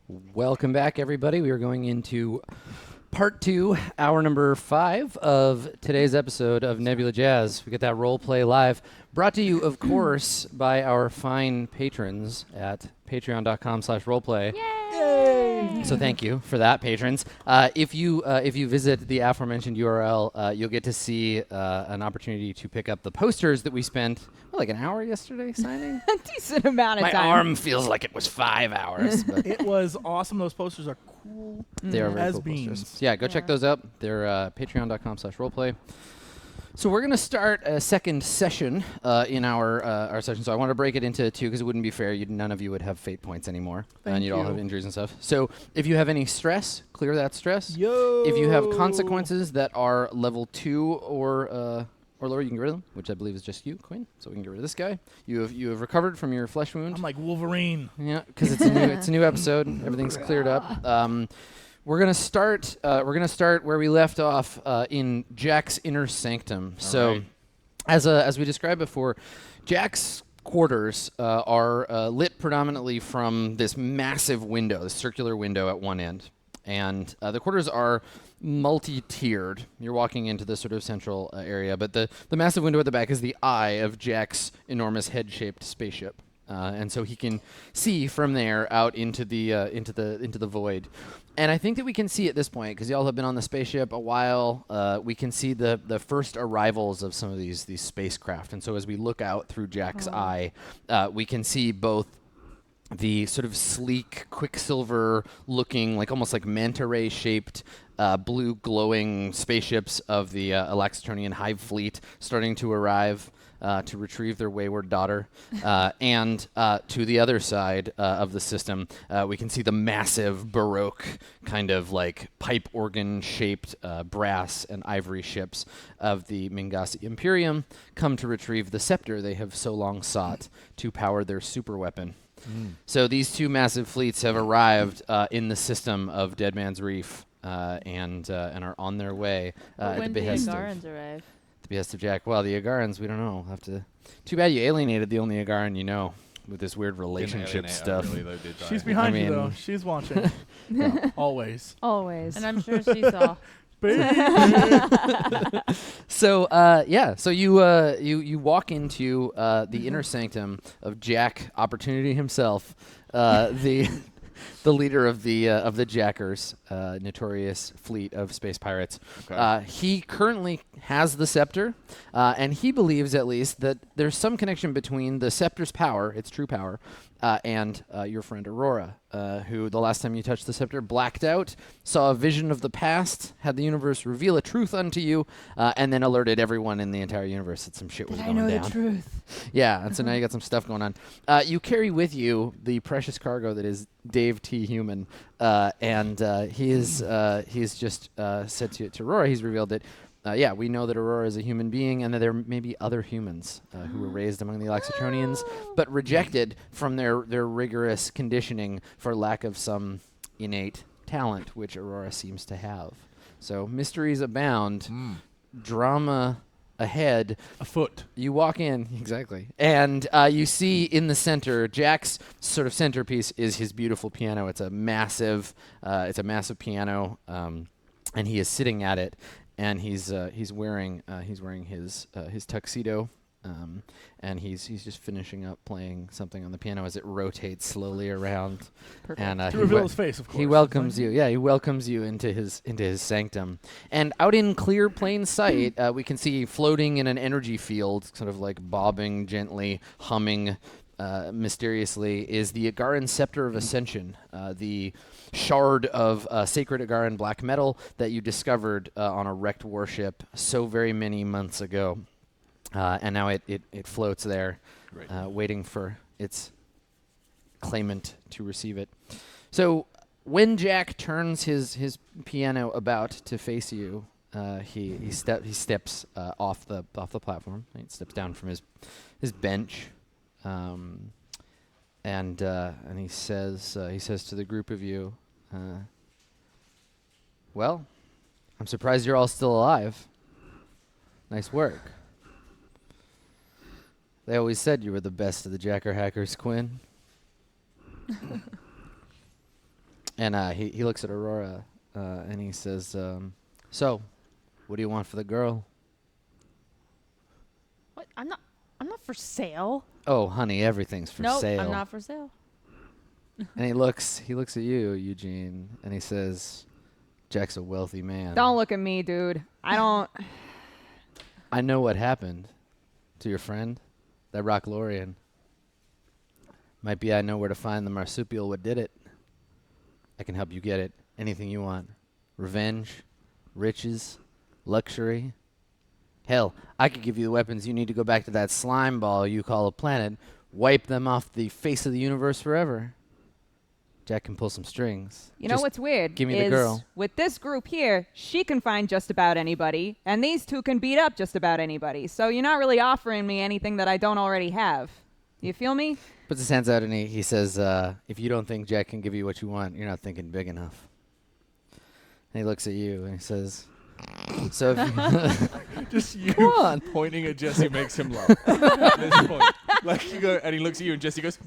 Welcome back, everybody. We are going into part 2, hour number 5 of today's episode of Nebula Jazz. We get that role play live, brought to you, of course, by our fine patrons at patreon.com/roleplay. Yay! So thank you for that, patrons. If you visit the aforementioned URL, you'll get to see an opportunity to pick up the posters that we spent like an hour yesterday signing. A decent amount of My time. arm feels like it was 5 hours. But It was awesome. Those posters are cool. they are very as cool beans. posters. Yeah, go check those out. They're patreon.com/roleplay. So we're going to start a second session in our session. So I want to break it into 2 because it wouldn't be fair. None of you would have fate points anymore. And Thank you'd all you. have injuries and stuff. So if you have any stress, clear that stress. Yo! If you have consequences that are level 2 or lower, you can get rid of them, which I believe is just you, Quinn. So we can get rid of this guy. You have recovered from your flesh wound. I'm like Wolverine. Yeah, because it's a new episode. Everything's cleared up. We're gonna start where we left off in Jack's inner sanctum. So, as we described before, Jack's quarters are lit predominantly from this massive window, this circular window at one end, and the quarters are multi-tiered. You're walking into the sort of central area, but the massive window at the back is the eye of Jack's enormous head-shaped spaceship. And so he can see from there out into the void, and I think that we can see at this point, because y'all have been on the spaceship a while. We can see the first arrivals of some of these spacecraft, and so as we look out through Jack's eye, we can see both the sort of sleek, quicksilver-looking, like almost like manta ray-shaped, blue glowing spaceships of the Alaxatronian Hive Fleet starting to arrive. To retrieve their wayward daughter. And to the other side of the system, we can see the massive Baroque kind of like pipe organ-shaped brass and ivory ships of the Mingasi Imperium come to retrieve the scepter they have so long sought to power their superweapon. So these two massive fleets have arrived in the system of Dead Man's Reef and are on their way at the When do the behest Agarans arrive? behest of Jack. Well, the Agarans, we don't know. We'll have to. Too bad you alienated the only Agaran you know with this weird relationship stuff. She's behind I you, though. mean- She's watching. Always. Always. And I'm sure she saw. So so you walk into the inner sanctum of Jack Opportunity himself, the leader of the Jackers, notorious fleet of space pirates. Okay. He currently has the scepter, and he believes at least that there's some connection between the scepter's power, its true power, and your friend Aurora, who the last time you touched the scepter blacked out, saw a vision of the past, had the universe reveal a truth unto you, and then alerted everyone in the entire universe that some shit was Did I going know down. the truth? Yeah, and so now you got some stuff going on. You carry with you the precious cargo that is Dave T. Human, and he's just said to Aurora, he's revealed that, we know that Aurora is a human being and that there may be other humans who were raised among the Alaxatronians, but rejected from their rigorous conditioning for lack of some innate talent, which Aurora seems to have. So mysteries abound, drama ahead. Afoot. You walk in, exactly, and you see in the center, Jack's sort of centerpiece is his beautiful piano. It's a massive piano, and he is sitting at it, and he's wearing his tuxedo, and he's just finishing up playing something on the piano as it rotates slowly around. Perfect. And To reveal his face, of course. he welcomes you. Yeah, he welcomes you into his sanctum. And out in clear plain sight, we can see floating in an energy field, sort of like bobbing gently, humming mysteriously, is the Agaran Scepter of Ascension, the shard of sacred Agaran black metal that you discovered on a wrecked warship so very many months ago. And now it floats there, waiting for its claimant to receive it. So when Jack turns his piano about to face you, he steps off the platform. He steps down from his bench, and he says to the group of you, "Well, I'm surprised you're all still alive. Nice work. They always said you were the best of the Jacker hackers, Quinn." And he looks at Aurora and he says, "So, what do you want for the girl?" What? I'm not for sale. "Oh, honey, everything's for Nope, sale." I'm not for sale. And he looks at you, Eugene, and he says, "Jack's a wealthy man. Don't look at me, dude. I don't. I know what happened to your friend, that Rocklorian. Might be I know where to find the marsupial what did it. I can help you get it. Anything you want. Revenge, riches, luxury. Hell, I could give you the weapons you need to go back to that slime ball you call a planet, wipe them off the face of the universe forever. Jack can pull some strings. You know Just what's weird? give me the is girl." With this group here, she can find just about anybody, and these two can beat up just about anybody. So you're not really offering me anything that I don't already have. You feel me? Puts his hands out and he says, if you don't think Jack can give you what you want, you're not thinking big enough. And he looks at you and he says, "So if you Just you Come on. pointing at Jesse makes him laugh. At this point. Like you go, and he looks at you, and Jesse goes,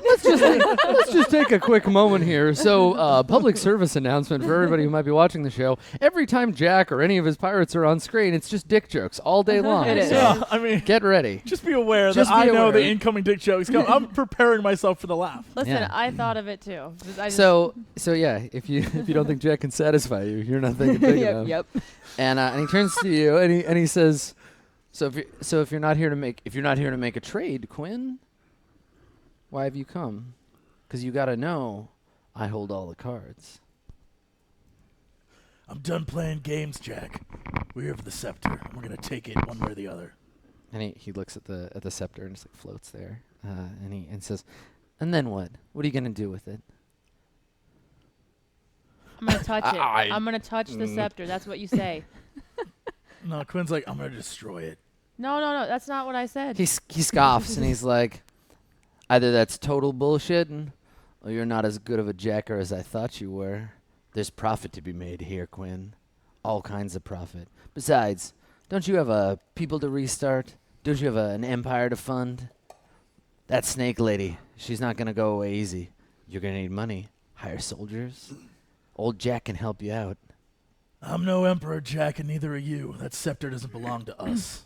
let's just take a quick moment here. So, public service announcement for everybody who might be watching the show. Every time Jack or any of his pirates are on screen, it's just dick jokes all day long. It is. So Yeah, I mean, get ready. just be aware Just that be I know aware. the incoming dick jokes come. I'm preparing myself for the laugh. Listen, Yeah. I thought of it too. So yeah, if you don't think Jack can satisfy you, you're not thinking big enough. Yep. And he turns to you and he says, "So if you're not here to make a trade, Quinn, why have you come? 'Cause you gotta know, I hold all the cards." I'm done playing games, Jack. We're here for the scepter. We're gonna take it one way or the other. And he looks at the scepter and just like floats there, and he says, "And then what? What are you gonna do with it?" I'm gonna touch it. I- I'm gonna touch the scepter. That's what you say. No, Quinn's like, I'm gonna destroy it. No, that's not what I said. He scoffs and he's like, "Either that's total bullshit, or you're not as good of a jacker as I thought you were. There's profit to be made here, Quinn. All kinds of profit. Besides, don't you have people to restart? Don't you have an empire to fund? That snake lady, she's not gonna go away easy. You're gonna need money. Hire soldiers. Old Jack can help you out." I'm no emperor, Jack, and neither are you. That scepter doesn't belong to us.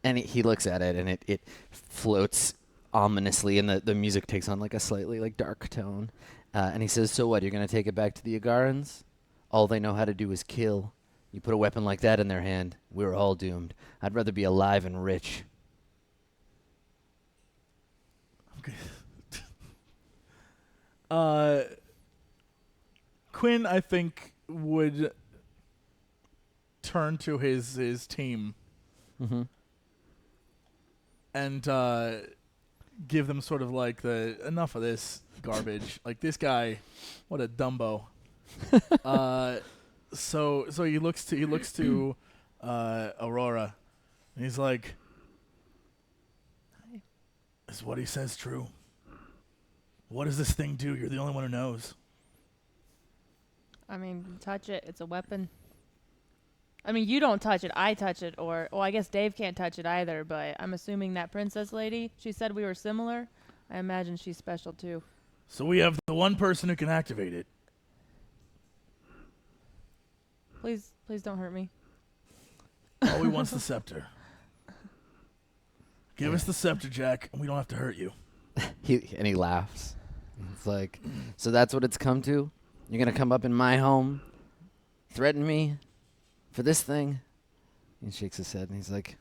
And he looks at it, and it floats ominously, and the music takes on like a slightly like dark tone. And he says, "So what? You're gonna take it back to the Agarans? All they know how to do is kill. You put a weapon like that in their hand, we're all doomed. I'd rather be alive and rich." Quinn, I think, would turn to his team Mm-hmm. and give them sort of like the enough of this garbage. Like this guy, what a Dumbo. So he looks to Aurora, and he's like, "Is what he says true? What does this thing do? You're the only one who knows." I mean, touch it. It's a weapon. I mean, you don't touch it. I touch it. Or, I guess Dave can't touch it either. But I'm assuming that princess lady, she said we were similar. I imagine she's special too. So we have the one person who can activate it. Please don't hurt me. All he wants the scepter. Give us the scepter, Jack, and we don't have to hurt you. He laughs. It's like, "So that's what it's come to? You're gonna come up in my home, threaten me for this thing?" He shakes his head and he's like,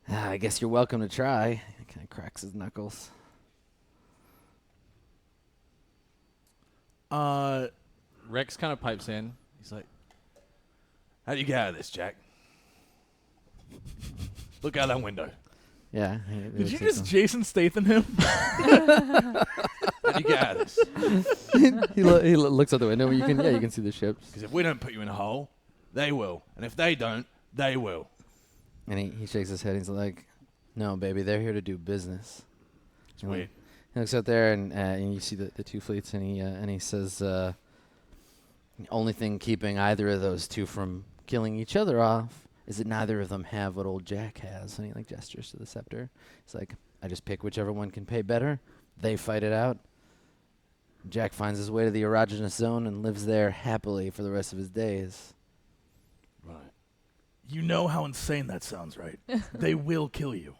"I guess you're welcome to try." He kind of cracks his knuckles. Rex kind of pipes in. He's like, "How do you get out of this, Jack? Look out that window. Yeah. Did you just Jason Statham him? How do you get out of this? he looks out the window. You can see the ships. Because if we don't put you in a hole, they will. And if they don't, they will." And he shakes his head. He's like, "No, baby, they're here to do business." It's weird. He looks out there and you see the two fleets, and he says, "The only thing keeping either of those two from killing each other off is that neither of them have what old Jack has." And he like gestures to the scepter. He's like, "I just pick whichever one can pay better. They fight it out. Jack finds his way to the erogenous zone and lives there happily for the rest of his days. Right. You know how insane that sounds, right? They will kill you.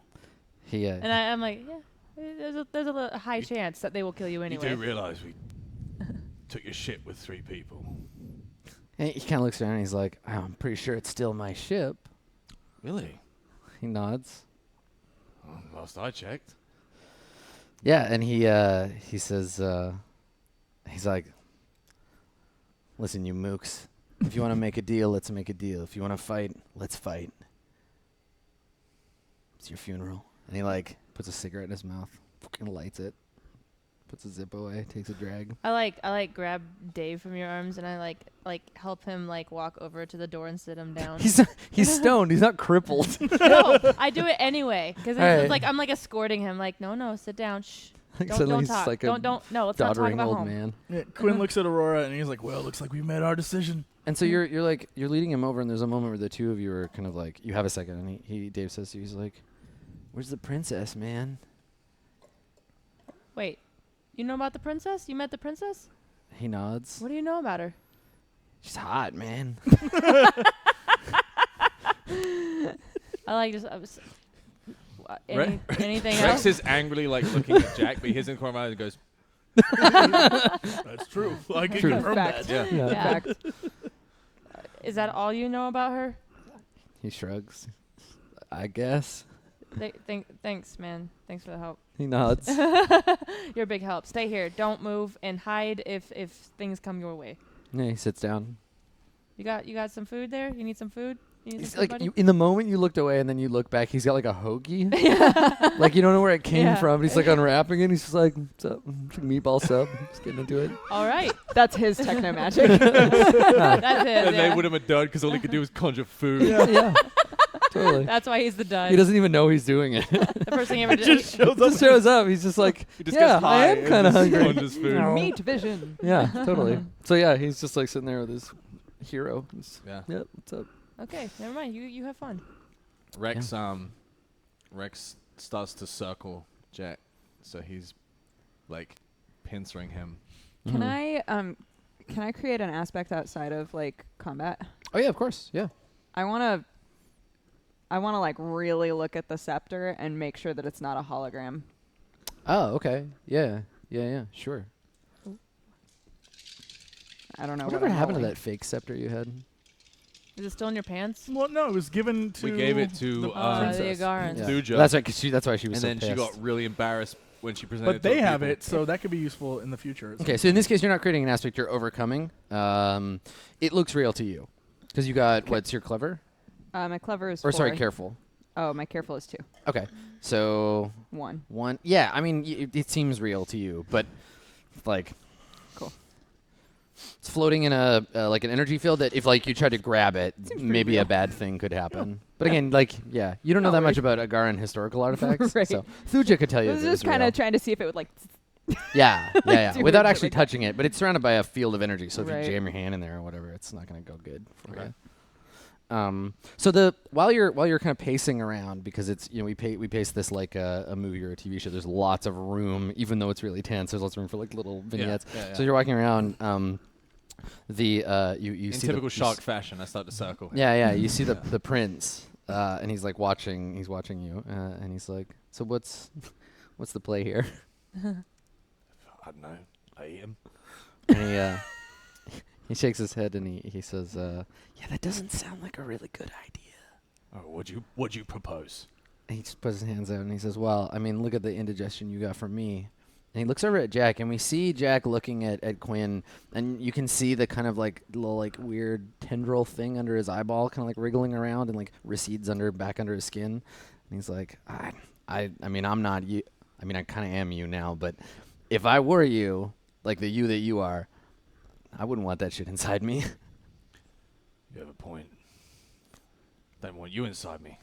He And I'm like, yeah, there's a high chance that they will kill you anyway. You do realize we took your ship with 3 people. he kind of looks around and he's like, I'm pretty sure it's still my ship. Really? He nods. Well, last I checked. Yeah, and he says, he's like, listen, you mooks. If you want to make a deal, let's make a deal. If you want to fight, let's fight. It's your funeral. And he like puts a cigarette in his mouth, fucking lights it, puts a zip away, takes a drag. I like grab Dave from your arms and I like help him like walk over to the door and sit him down. He's stoned. He's not crippled. No, I do it anyway because it's Alright. like I'm like escorting him. Like no, sit down. Shh. Like Don't suddenly he's talk. like a Don't. No, let's not talk doddering about old home. man. Yeah, Quinn looks at Aurora and he's like, well, looks like we made our decision. And so you're leading him over, and there's a moment where the two of you are kind of like, you have a second, and Dave says to you, he's like, where's the princess, man? Wait, you know about the princess? You met the princess? He nods. What do you know about her? She's hot, man. I like just anything Rex else. is angrily like looking at Jack, but he hears in the corner of my eye and goes, That's true. I can True. confirm Fact. that. Yeah. Yeah. Fact. Is that all you know about her? He shrugs. I guess. Thanks, man. Thanks for the help. He nods. You're a big help. Stay here. Don't move and hide if things come your way. Yeah, he sits down. You got some food there? You need some food? You need He's some food, like, buddy? in the moment you looked away and then you look back, he's got like a hoagie. Like you don't know where it came Yeah. from. But he's like unwrapping it. He's just like, what's up? Meatball sub. Just getting into it. All right. That's his techno magic. That's it. and Yeah. they would have been done because all he could do was conjure food. Yeah. Totally. That's why he's the dud. He doesn't even know he's doing it. The first thing he ever did. Just shows He just shows up. He's just like, He just yeah, gets high I am and kind of just hungry. conjures food. No. Meat vision. Yeah, totally. So yeah, he's just like sitting there with his hero. Yeah. Yep, what's up? Okay, never mind. You have fun. Rex Rex starts to circle Jack, so he's like pincering him. Can I create an aspect outside of like combat? Oh yeah, of course. Yeah. I wanna like really look at the scepter and make sure that it's not a hologram. Oh, okay. Yeah. Sure. I don't know. Whatever what I'm happened to rolling. that fake scepter you had? Is it still in your pants? Well, no, it was given to. We gave it to, the The princess. Agarans. Yeah. Thuja. That's right. 'Cause that's why she was And so then she pissed. got really embarrassed when she presented But to they the have people. it, so that could be useful in the future. Okay, so in this case, you're not creating an aspect. You're overcoming. It looks real to you because you got what's your clever? My clever is Or 4. sorry, careful. Oh, my careful is 2. Okay, so 1. one. Yeah, I mean, it seems real to you, but like, Cool. it's floating in a like an energy field that if like you tried to grab it, pretty maybe real. a bad thing could happen. But again, like, yeah, you don't know Not that much worried. about Agaran historical artifacts, Right. so Thuja could tell I you. was if it just was kind real. of trying to see if it would like. Yeah, Do without it actually like that. touching it, but it's surrounded by a field of energy. So if Right. you jam your hand in there or whatever, it's not going to go good for Okay. you. So while you're kind of pacing around, because it's we pace this like a movie or a TV show. There's lots of room, even though it's really tense. There's lots of room for like little vignettes. Yeah. So you're walking around. You in see typical the, shark fashion, I start to circle him. Yeah. You see the prince, and he's like watching. He's watching you, and he's like, "So what's the play here?" I don't know. I eat him. And he shakes his head and he says, "Yeah, that doesn't sound like a really good idea." Oh, what'd you propose? And he just puts his hands out and he says, "Well, I mean, look at the indigestion you got from me." And he looks over at Jack, and we see Jack looking at Quinn, and you can see the kind of like little like weird tendril thing under his eyeball, kind of like wriggling around and like recedes back under his skin. And he's like, I mean, I'm not you. I mean, I kind of am you now, but if I were you, like the you that you are, I wouldn't want that shit inside me. You have a point. Don't want you inside me.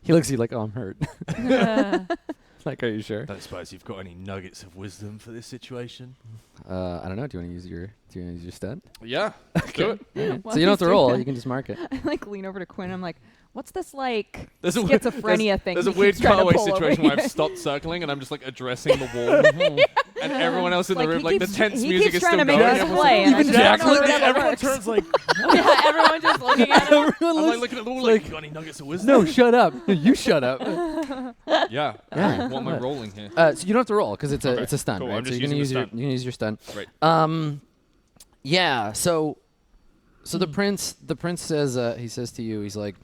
He looks at you like, "Oh, I'm hurt." Like, are you sure? Don't suppose you've got any nuggets of wisdom for this situation? I don't know. Do you want to use your stunt? Yeah. Let's do it. Yeah. While So you don't have he's to doing roll. that, You can just mark it. I like lean over to Quinn. I'm like, what's this like There's a schizophrenia thing? There's he a weird keeps trying to cutaway pull over situation where I've here? stopped circling and I'm just like addressing the wall. and everyone else in the room, like the tense he music keeps is trying still to make going. us play. And I Even just Jack don't know looking if at it Everyone works. turns like, Yeah, everyone just looking at him. Everyone I'm looks like looking at the wall, like, you got any nuggets of wisdom? no, shut up. You shut up. Yeah. Yeah. What am I rolling here? So you don't have to roll because it's Okay, a stun, cool, right? I'm So just you're gonna use using the your stun. Right. Yeah. So the prince says he says to you, he's like,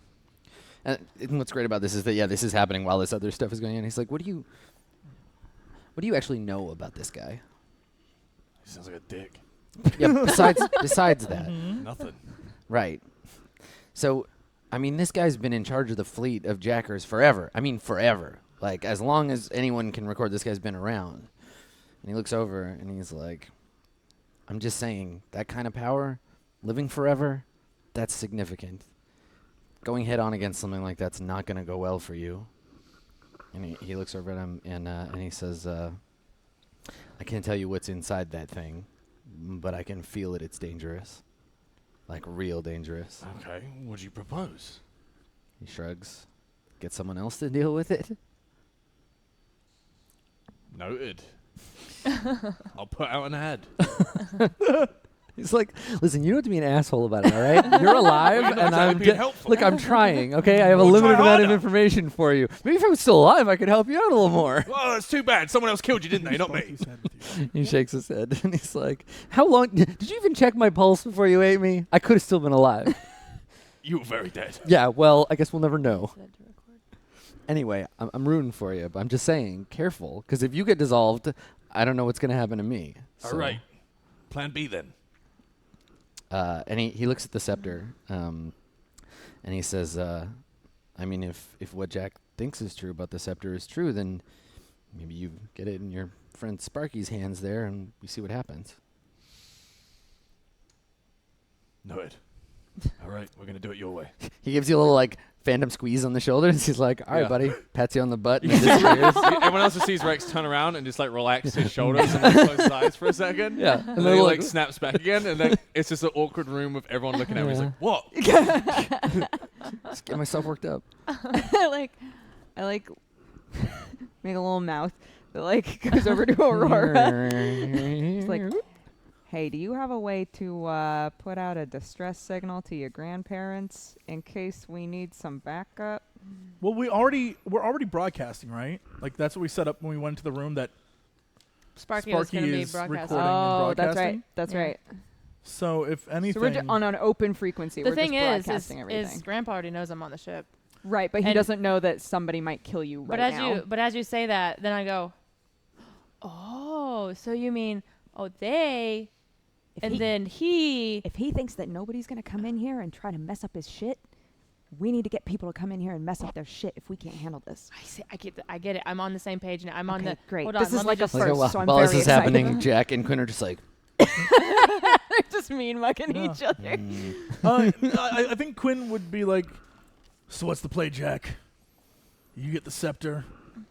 and what's great about this is that this is happening while this other stuff is going on. He's like, what do you actually know about this guy? He sounds like a dick. Yeah. Besides that, Nothing. right? So, I mean, this guy's been in charge of the fleet of jackers forever. I mean, forever. Like, as long as anyone can record, this guy's been around. And he looks over and he's like, I'm just saying, that kind of power, living forever, that's significant. Going head on against something like that's not going to go well for you. And he looks over at him and he says, I can't tell you what's inside that thing, but I can feel it. It's dangerous. Like, real dangerous. Okay, what do you propose? He shrugs. Get someone else to deal with it? Noted. I'll put out an ad. He's like, listen, you don't have to be an asshole about it, all right? You're alive, and exactly I'm being helpful. look, I'm trying, okay? I have a Well, limited try amount of harder. information for you. Maybe if I was still alive, I could help you out a little more. Well, that's too bad. Someone else killed you, didn't they? Not me. He said with you. He shakes his head, and he's like, how long? Did you even check my pulse before you ate me? I could have still been alive. You were very dead. Yeah, well, I guess we'll never know. Anyway, I'm rooting for you, but I'm just saying, careful, because if you get dissolved, I don't know what's going to happen to me. All So, right. Plan B then. and he looks at the scepter, and he says, I mean, if what Jack thinks is true about the scepter is true, then maybe you get it in your friend Sparky's hands there, and we see what happens. Noted. All right, we're going to do it your way. He gives you a little, like, phantom squeeze on the shoulders. He's like, all right, Yeah. buddy. Pats you on the butt and disappears. Everyone else who sees Rex turn around and just like relax his shoulders and like, close his eyes for a second. Yeah. And then he like snaps back again, and then it's just an awkward room with everyone looking at me. He's like, "What?" Just get myself worked up. I like make a little mouth that like goes over to Aurora. It's like, hey, do you have a way to put out a distress signal to your grandparents in case we need some backup? Well, we're already broadcasting, right? Like that's what we set up when we went into the room. That Sparky was going to be is broadcasting. recording. Oh, that's right. broadcasting? That's Yeah. right. So if anything, So we're on an open frequency. The we're thing just is broadcasting everything. Grandpa already knows I'm on the ship. Right, but he and- doesn't know that somebody might kill you right now. But as you say that, then I go, oh, so you mean, they, and then he. If he thinks that nobody's going to come in here and try to mess up his shit, we need to get people to come in here and mess up their shit if we can't handle this. I get it. I'm on the same page now. I'm on Okay, the. great. Hold This on, is let me like a just- Like, first, while so I'm while this very is excited. happening, Jack and Quinn are just like, They're just mean mugging Yeah. each other. I think Quinn would be like, so what's the play, Jack? You get the scepter,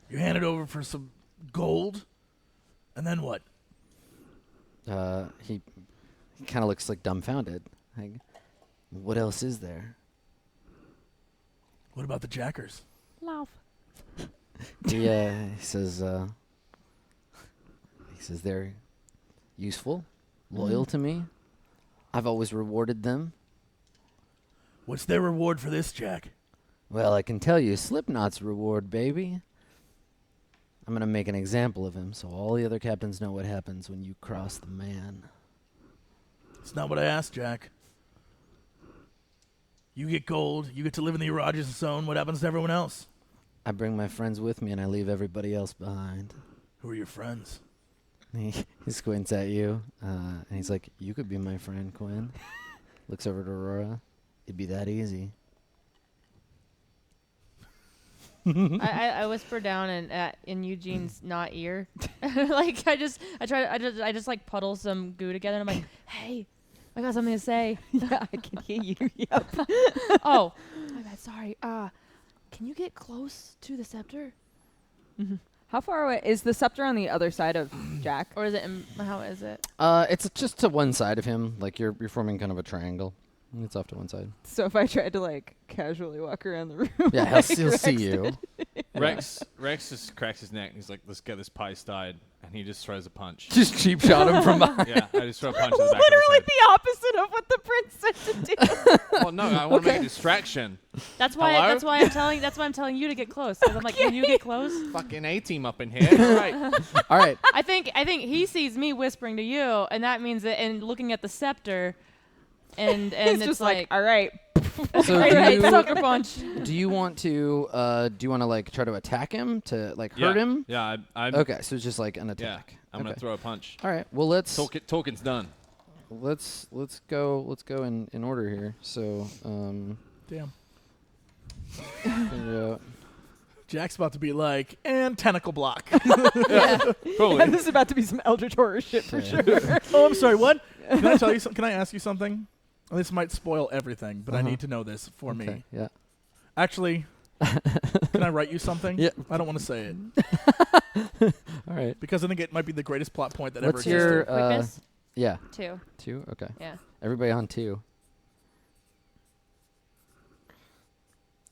you hand it over for some gold, and then what? he kind of looks like dumbfounded. Like, what else is there? What about the jackers? Laugh. He says they're useful, loyal to me. I've always rewarded them. What's their reward for this, Jack? Well, I can tell you, Slipknot's reward, baby. I'm gonna make an example of him, so all the other captains know what happens when you cross the man. It's not what I asked, Jack. You get gold, you get to live in the Rogers zone. What happens to everyone else? I bring my friends with me, and I leave everybody else behind. Who are your friends? He squints at you, and he's like, "You could be my friend, Quinn." Looks over to Aurora. It'd be that easy. I whisper down in Eugene's not ear, like I just like puddle some goo together, and I'm like, hey, I got something to say. Yeah, I can hear you. Yep. Oh, my bad. Sorry. Can you get close to the scepter, How far away is the scepter on the other side of Jack? or is it? How is it? It's just to one side of him. Like you're forming kind of a triangle. It's off to one side. So if I tried to like casually walk around the room, Yeah, like he'll see Rex you. Rex just cracks his neck and he's like, "Let's get this pie started." And and he just throws a punch. Just cheap shot him from behind. Yeah, I just throw a punch in the back Literally of his the opposite of what the prince said to do. head. Well, no, I want to make a distraction. That's why. Hello? That's why I'm telling you to get close. 'Cause I'm like, can you get close? Fucking A-team up in here. All right. All right. I think he sees me whispering to you, and that means that, and looking at the scepter, and He's it's just like, all right. So all right, sucker punch. do you want to like try to attack him to like hurt him? Yeah, I'm Okay, so it's just like an Yeah, attack. I'm gonna Okay. throw a punch. All right. Well, Talking's done. let's go in order here. So Damn. figure out. Jack's about to be like, and tentacle block. Probably. This is about to be some Eldritch Horror shit for sure. Oh, I'm sorry. What? Can I tell you? Can I ask you something? This might spoil everything, but I Uh-huh. need to know this for me. Okay, yeah. Actually, can I write you something? Yeah. I don't want to say it All right. because I think it might be the greatest plot point that What's ever your existed. Quickness? yeah 2. 2? Okay. Yeah. Everybody on 2.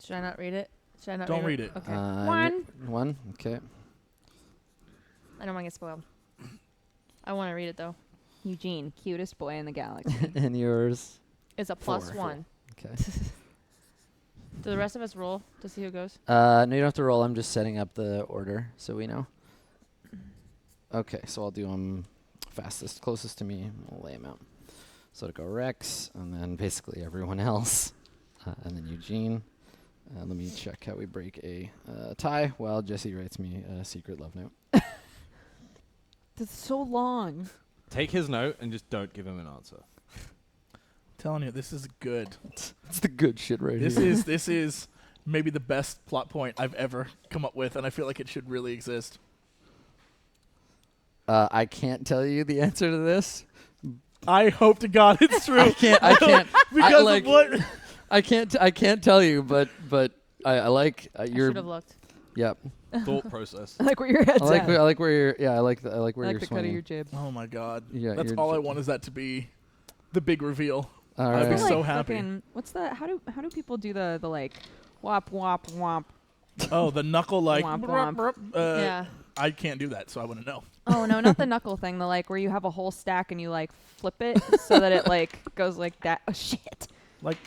Should I not read it? Should I not Don't read read it. Okay. 1. 1. Okay. I don't want to get spoiled. I want to read it though. Eugene, cutest boy in the galaxy. And yours. It's a +1. Okay. Do the rest of us roll to see who goes? No, you don't have to roll. I'm just setting up the order so we know. Okay, so I'll do them fastest, closest to me. We'll lay them out. So to go Rex, and then basically everyone else, and then Eugene. Let me check how we break a tie while Jesse writes me a secret love note. That's so long. Take his note and just don't give him an answer. Telling you, this is good. It's the good shit right This here. this is maybe the best plot point I've ever come up with, and I feel like it should really exist. I can't tell you the answer to this. I hope to God it's true. I can't. because like, of what? I can't tell you, but I like I your. should have looked. Yep. Thought process. I like where your head's I like at. where you're. Yeah, I like where I like you're the cut of swinging. your jib. Oh my God. Yeah, That's you're all I j- want is that to be the big reveal. All I'd be right. so Like happy. frickin- what's the how do people do the like wop wop womp? Oh, the knuckle like. Womp womp. Yeah. I can't do that, so I wouldn't know. Oh no, not the knuckle thing. The like where you have a whole stack and you like flip it so that it like goes like that. Oh shit. Like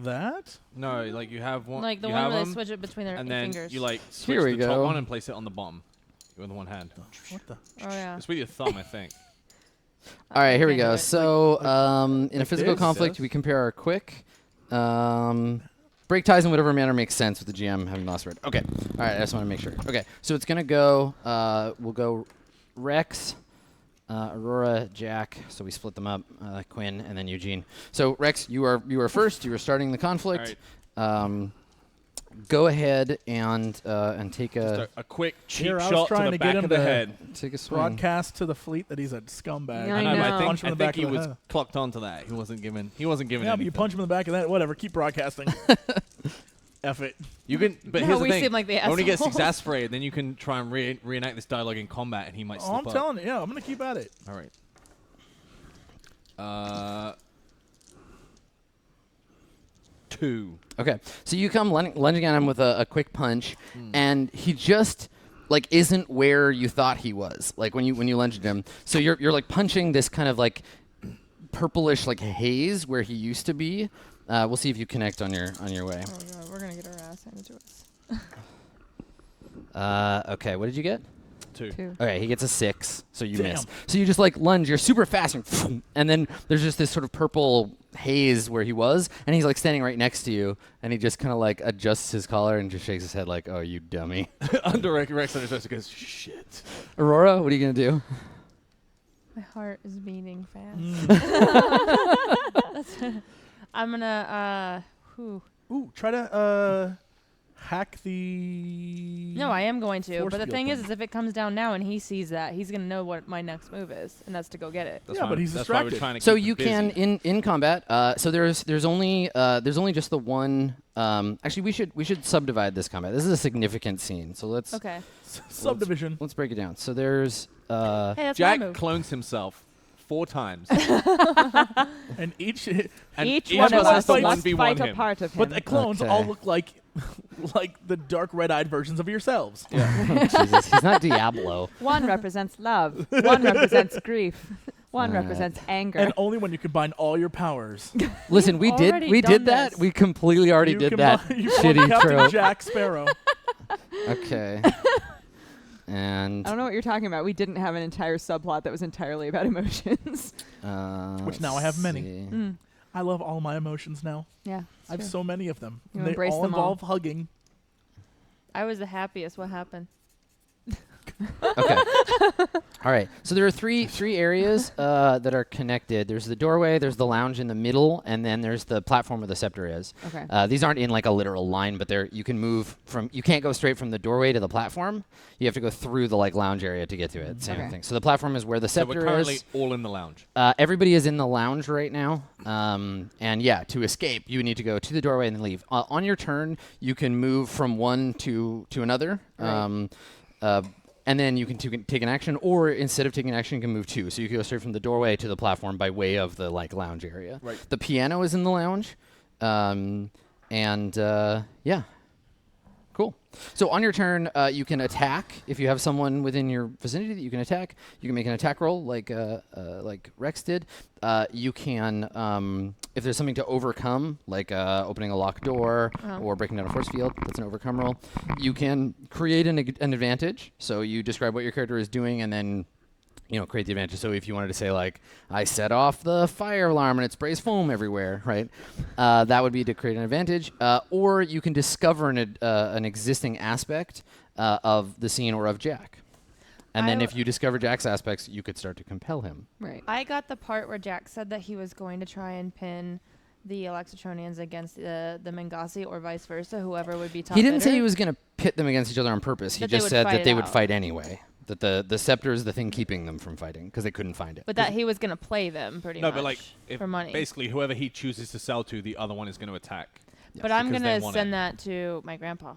that? No, like you have one. Like the you one have where they them, switch it between their and then fingers. you like switch Here we the top go. one and place it on the bottom with one hand. What the? Oh yeah. It's with your thumb, I think. All right, here we Can't do go. it. So, in a physical this? conflict, Yes. we compare our quick. Break ties in whatever manner makes sense with the GM having lost word. Okay. All right, I just want to make sure. Okay, so it's gonna go. We'll go Rex, Aurora, Jack. So we split them up. Quinn and then Eugene. So Rex, you are first. You are starting the conflict. Go ahead and take Just a quick cheap Here, I was shot to trying the to get back him of the to head. take a swing. Broadcast to the fleet that he's a scumbag. Yeah, I I know, but know. I Punch him in think the back he of the was head. clocked onto that. He wasn't giving. Yeah, but anything. you punch him in the back of that. Whatever. Keep broadcasting. F it. You can, but Now here's the we thing. seem like the when he gets assholes. exasperated, then you can try and reenact this dialogue in combat, and he might Oh, slip I'm up. telling you. Yeah, I'm gonna keep at it. All right. 2. Okay, so you come lunging at him with a quick punch, and he just like isn't where you thought he was. Like when you lunged at him, so you're like punching this kind of like purplish like haze where he used to be. We'll see if you connect on your way. Oh god, we're gonna get our ass handed to us. Okay, what did you get? 2. Okay, he gets a 6, so you Damn. miss. So you just like lunge, you're super fast, and then there's just this sort of purple haze where he was, and he's like standing right next to you, and he just kind of like adjusts his collar and just shakes his head like, "Oh, you dummy." Under Rex on his chest, he goes, "Shit." Aurora, what are you gonna do? My heart is beating fast. Mm. I'm gonna Ooh, try to hack the. No, I am going to. Force But the field thing thing. is if it comes down now and he sees that, he's gonna know what my next move is, and that's to go get it. That's Yeah, why but I'm- he's that's why we're distracted. trying to So keep you him busy. can in combat. So there's only just the one. Actually, we should subdivide this combat. This is a significant scene. So let's Okay. Subdivision. let's break it down. So there's Hey, that's Jack my move. clones himself 4 times. And each one of us fights must 1v1 fight a him. part of him. but the clones Okay. all look like the dark red-eyed versions of yourselves. Jesus, he's not Diablo. One represents love. One represents grief. One Alright. represents anger. And only when you combine all your powers. Listen, we did already done that. this. We completely already you did that you shitty Captain trope. Jack Sparrow. Okay. And I don't know what you're talking about. We didn't have an entire subplot that was entirely about emotions. Which now I have many. see. I love all my emotions now. Yeah. I have so many of them. You They embrace all them all. involve hugging. I was the happiest. What happened? Okay. All right. So there are three areas that are connected. There's the doorway, there's the lounge in the middle, and then there's the platform where the scepter is. Okay. These aren't in like a literal line, but you can move from. You can't go straight from the doorway to the platform. You have to go through the like lounge area to get to it. Same Okay. thing. So the platform is where the So scepter we're currently is. all in the lounge. Everybody is in the lounge right now. And yeah, to escape, you need to go to the doorway and then leave. On your turn, you can move from one to another. Right. And then you can take an action, or instead of taking an action, you can move 2. So you can go straight from the doorway to the platform by way of the like lounge area. Right. The piano is in the lounge. Yeah. Cool. So on your turn, you can attack. If you have someone within your vicinity that you can attack, you can make an attack roll like Rex did. You can, if there's something to overcome, like opening a locked door or breaking down a force field, that's an overcome roll. You can create an advantage. So you describe what your character is doing and then create the advantage. So if you wanted to say, like, I set off the fire alarm and it sprays foam everywhere, right? That would be to create an advantage. Or you can discover an existing aspect of the scene or of Jack. And then if you discover Jack's aspects, you could start to compel him. Right. I got the part where Jack said that he was going to try and pin the Alexatronians against the Mengasi or vice versa, whoever would be top He didn't say bidder. he was going to pit them against each other on purpose. He That they just would said fight that it they would out. fight anyway. That the scepter is the thing keeping them from fighting because they couldn't find it. But that he was going to play them pretty No, much but like for money. basically whoever he chooses to sell to, the other one is going to attack. But I'm because going they to want send it. that to my grandpa.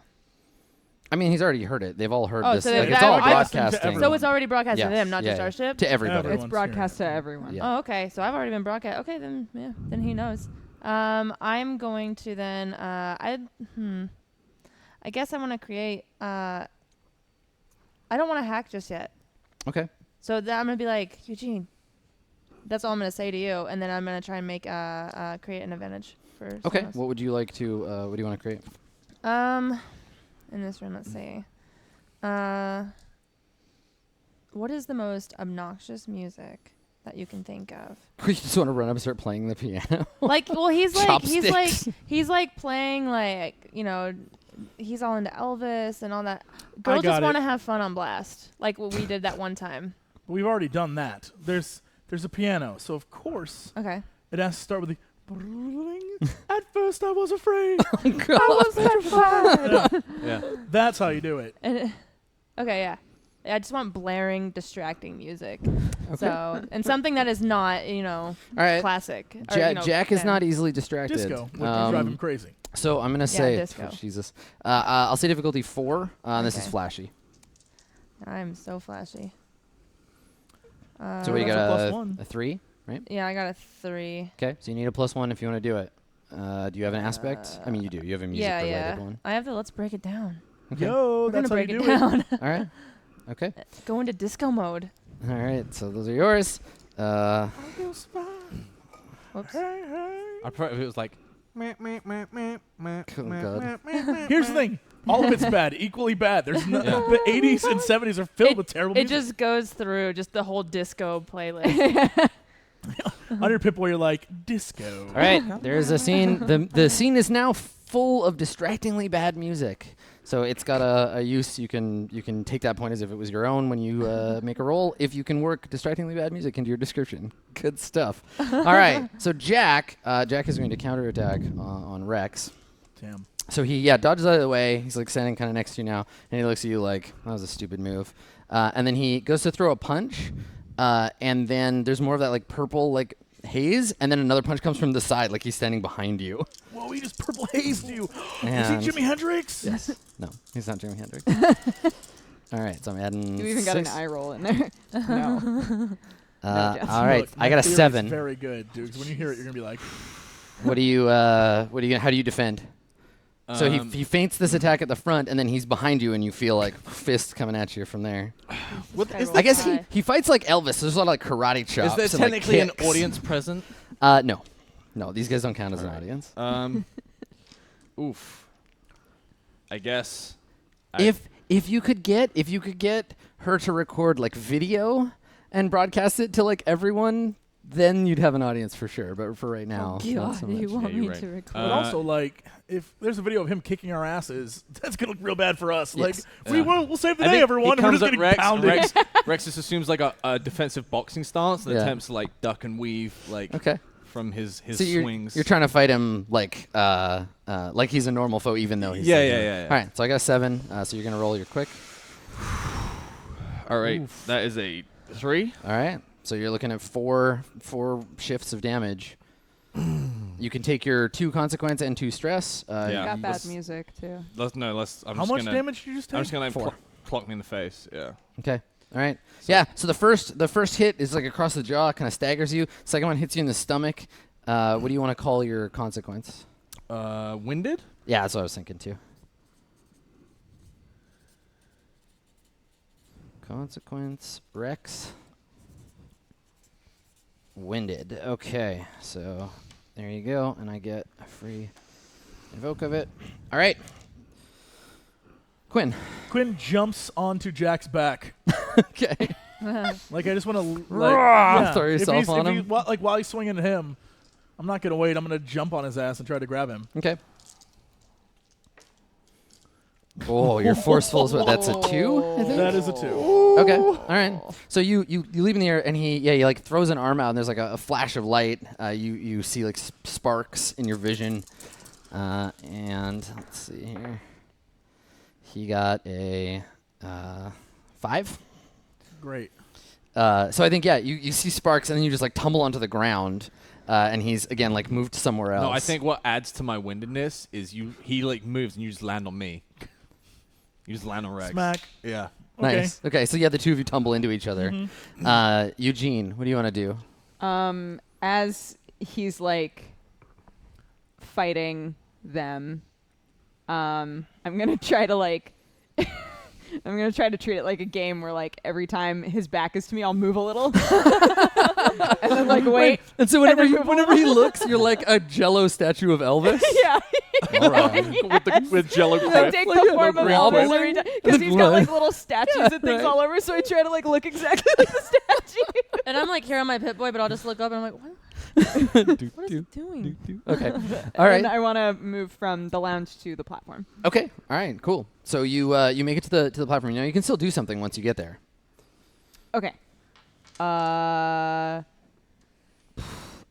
I mean, he's already heard it. They've all heard Oh, this. so Like, that- it's all I- broadcasting. So it's already broadcast to Yes, them, not just yeah, our ship? to everybody. Everyone's It's broadcast to hearing it. everyone. Yeah. Oh, okay. So I've already been broadcast. Okay, then he knows. I'm going to then I guess I want to create I don't want to hack just yet. Okay. So I'm going to be like, Eugene, that's all I'm going to say to you, and then I'm going to try and make create an advantage for someone Okay. else. What would you like to? What do you want to create? In this room, let's see. What is the most obnoxious music that you can think of? You just want to run up and start playing the piano. Like, well, he's Chopsticks. playing like, he's all into Elvis and all that. Girls got just want it. to have fun on blast, like what we did that one time. We've already done that. There's a piano, so of course Okay. it has to start with the. At first, I was afraid. I was petrified. Yeah. That's how you do it. And okay, yeah. I just want blaring, distracting music. Okay. So, and something that is not, All right. classic. Or, Jack is then. not easily distracted. Disco would drive him crazy. So I'm gonna say, disco. Jesus. I'll say difficulty 4. This is Okay. flashy. I'm so flashy. So what you that's got? a +1. A 3, right? Yeah, I got a 3. Okay. So you need a +1 if you want to do it. Do you have an aspect? I mean, you do. You have a music related Yeah. one. I have to. Let's break it down. Okay. Yo, We're that's gonna how break you it do it. down. All right. Okay. Go into disco mode. All right. So those are yours. I feel smile. Whoops. Hey, hey. I'd prefer if it was like. Oh, God. Here's the thing. All of it's bad, equally bad. There's no, the 80s and 70s are filled with terrible It music. just goes through just the whole disco playlist. Under Pip-Boy, you're like, disco. All right. There's a scene. The scene is now full of distractingly bad music. So it's got a use. You can take that point as if it was your own when you make a roll. If you can work distractingly bad music into your description, good stuff. All right. So Jack is going to counterattack on Rex. Damn. So he dodges out of the way. He's like standing kind of next to you now, and he looks at you like that was a stupid move. And then he goes to throw a punch, and then there's more of that like purple like haze, and then another punch comes from the side, like he's standing behind you. Whoa, he just purple hazed you. Is And- he Jimi Hendrix? Yes. No, he's not Jimi Hendrix. All right, so I'm adding. You even got an 6. eye roll in there. No. Jets. All right, Look, I got a theory's 7. Very good, dude. 'Cause when you hear it, you're gonna be like, What do you? How do you defend? So he feints this attack at the front, and then he's behind you, and you feel like fists coming at you from there. I guess he fights like Elvis. There's a lot of like karate chops. Is there and, technically like, an kicks. audience present? No, these guys don't count as an audience. Oof. I guess. If you could get her to record like video and broadcast it to like everyone, then you'd have an audience for sure. But for right now, not so much. you want Yeah, me you're to right. record? but also like, if there's a video of him kicking our asses, that's gonna look real bad for us. Like, Yes. we'll save the I day, think everyone. he And we're comes just at getting pounded. Rex just assumes like a defensive boxing stance and Yeah. attempts to like duck and weave like Okay. from his So swings. you're trying to fight him like he's a normal foe, even though he's Yeah. All right, so I got a 7. So you're gonna roll your quick. All right, that is a 3. All right, so you're looking at four shifts of damage. You can take your 2 consequence and 2 stress. Yeah. Got bad Let's- music too. How much damage did you just take? I'm just gonna 4. clock me in the face. Yeah. Okay. All right. Yeah. So the first hit is like across the jaw, kind of staggers you. Second one hits you in the stomach. What do you want to call your consequence? Winded. Yeah, that's what I was thinking too. Consequence Rex. Winded. Okay. So there you go, and I get a free invoke of it. All right. Quinn. Quinn jumps onto Jack's back. Okay. Like, I just want to Throw yourself on him. While he's swinging at him, I'm not gonna wait. I'm gonna jump on his ass and try to grab him. Okay. Oh, you're forceful as well. That's a 2, I think? That is a 2. Okay. All right. So you leap in the air, and he like throws an arm out, and there's like a flash of light. You see like sparks in your vision, and let's see here. He got a 5. Great. So I think you see sparks, and then you just like tumble onto the ground, and he's again like moved somewhere else. No, I think what adds to my windedness is he like moves and you just land on me. You just land on Rex. Smack. Yeah. Nice. Okay. So yeah, the two of you tumble into each other. Eugene, what do you want to do? As he's like fighting them, I'm gonna try to like I'm gonna try to treat it like a game where like every time his back is to me, I'll move a little, and then like wait. And so whenever he looks, you're like a Jello statue of Elvis. Yeah. All right. with Jello I quiff. take Like the a form of wobbling. Elvis every time because he's got like little statues and things right. all over, so I try to like look exactly like the statue. And I'm like here on my Pip Boy, but I'll just look up and I'm like, what is he doing? Okay. All right. And I want to move from the lounge to the platform. Okay. All right. Cool. So you make it to the platform. You know you can still do something once you get there. Okay.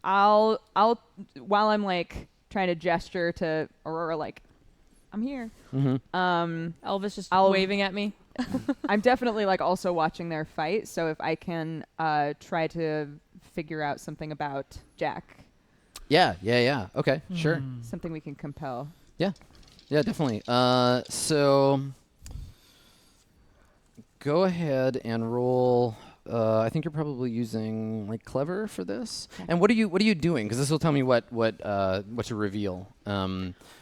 I'll while I'm like trying to gesture to Aurora like I'm here. Elvis just I'll- waving at me. I'm definitely like also watching their fight, so if I can try to figure out something about Jack, Yeah. Okay. Sure. something we can compel. Yeah, definitely. So go ahead and roll. I think you're probably using like clever for this. Okay. And what are you doing? Because this will tell me what to reveal. Are